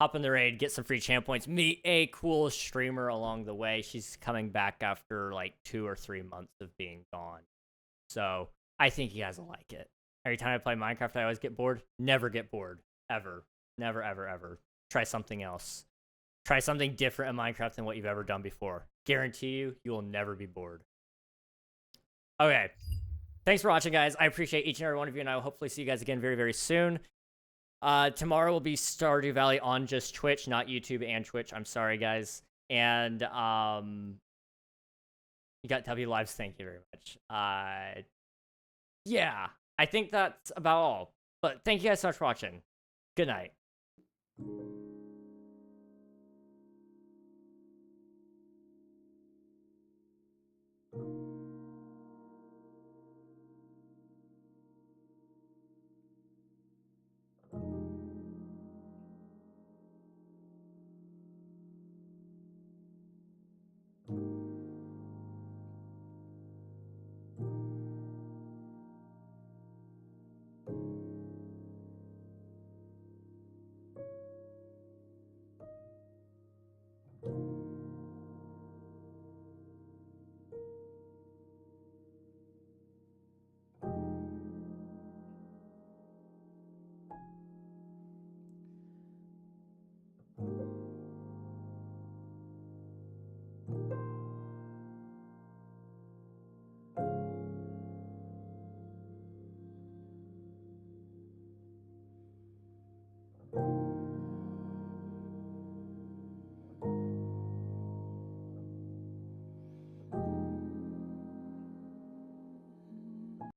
hop in the raid, get some free champ points, meet a cool streamer along the way. She's coming back after like 2 or 3 months of being gone. So I think you guys will like it. Every time I play Minecraft, I always get bored. Never get bored. Ever. Never, ever, ever. Try something else. Try something different in Minecraft than what you've ever done before. Guarantee you, you will never be bored. Okay. Thanks for watching, guys. I appreciate each and every one of you, and I will hopefully see you guys again very, very soon. Tomorrow will be Stardew Valley on just Twitch, not YouTube and Twitch. I'm sorry, guys. And, you got W Lives. Thank you very much. Yeah, I think that's about all. But thank you guys so much for watching. Good night.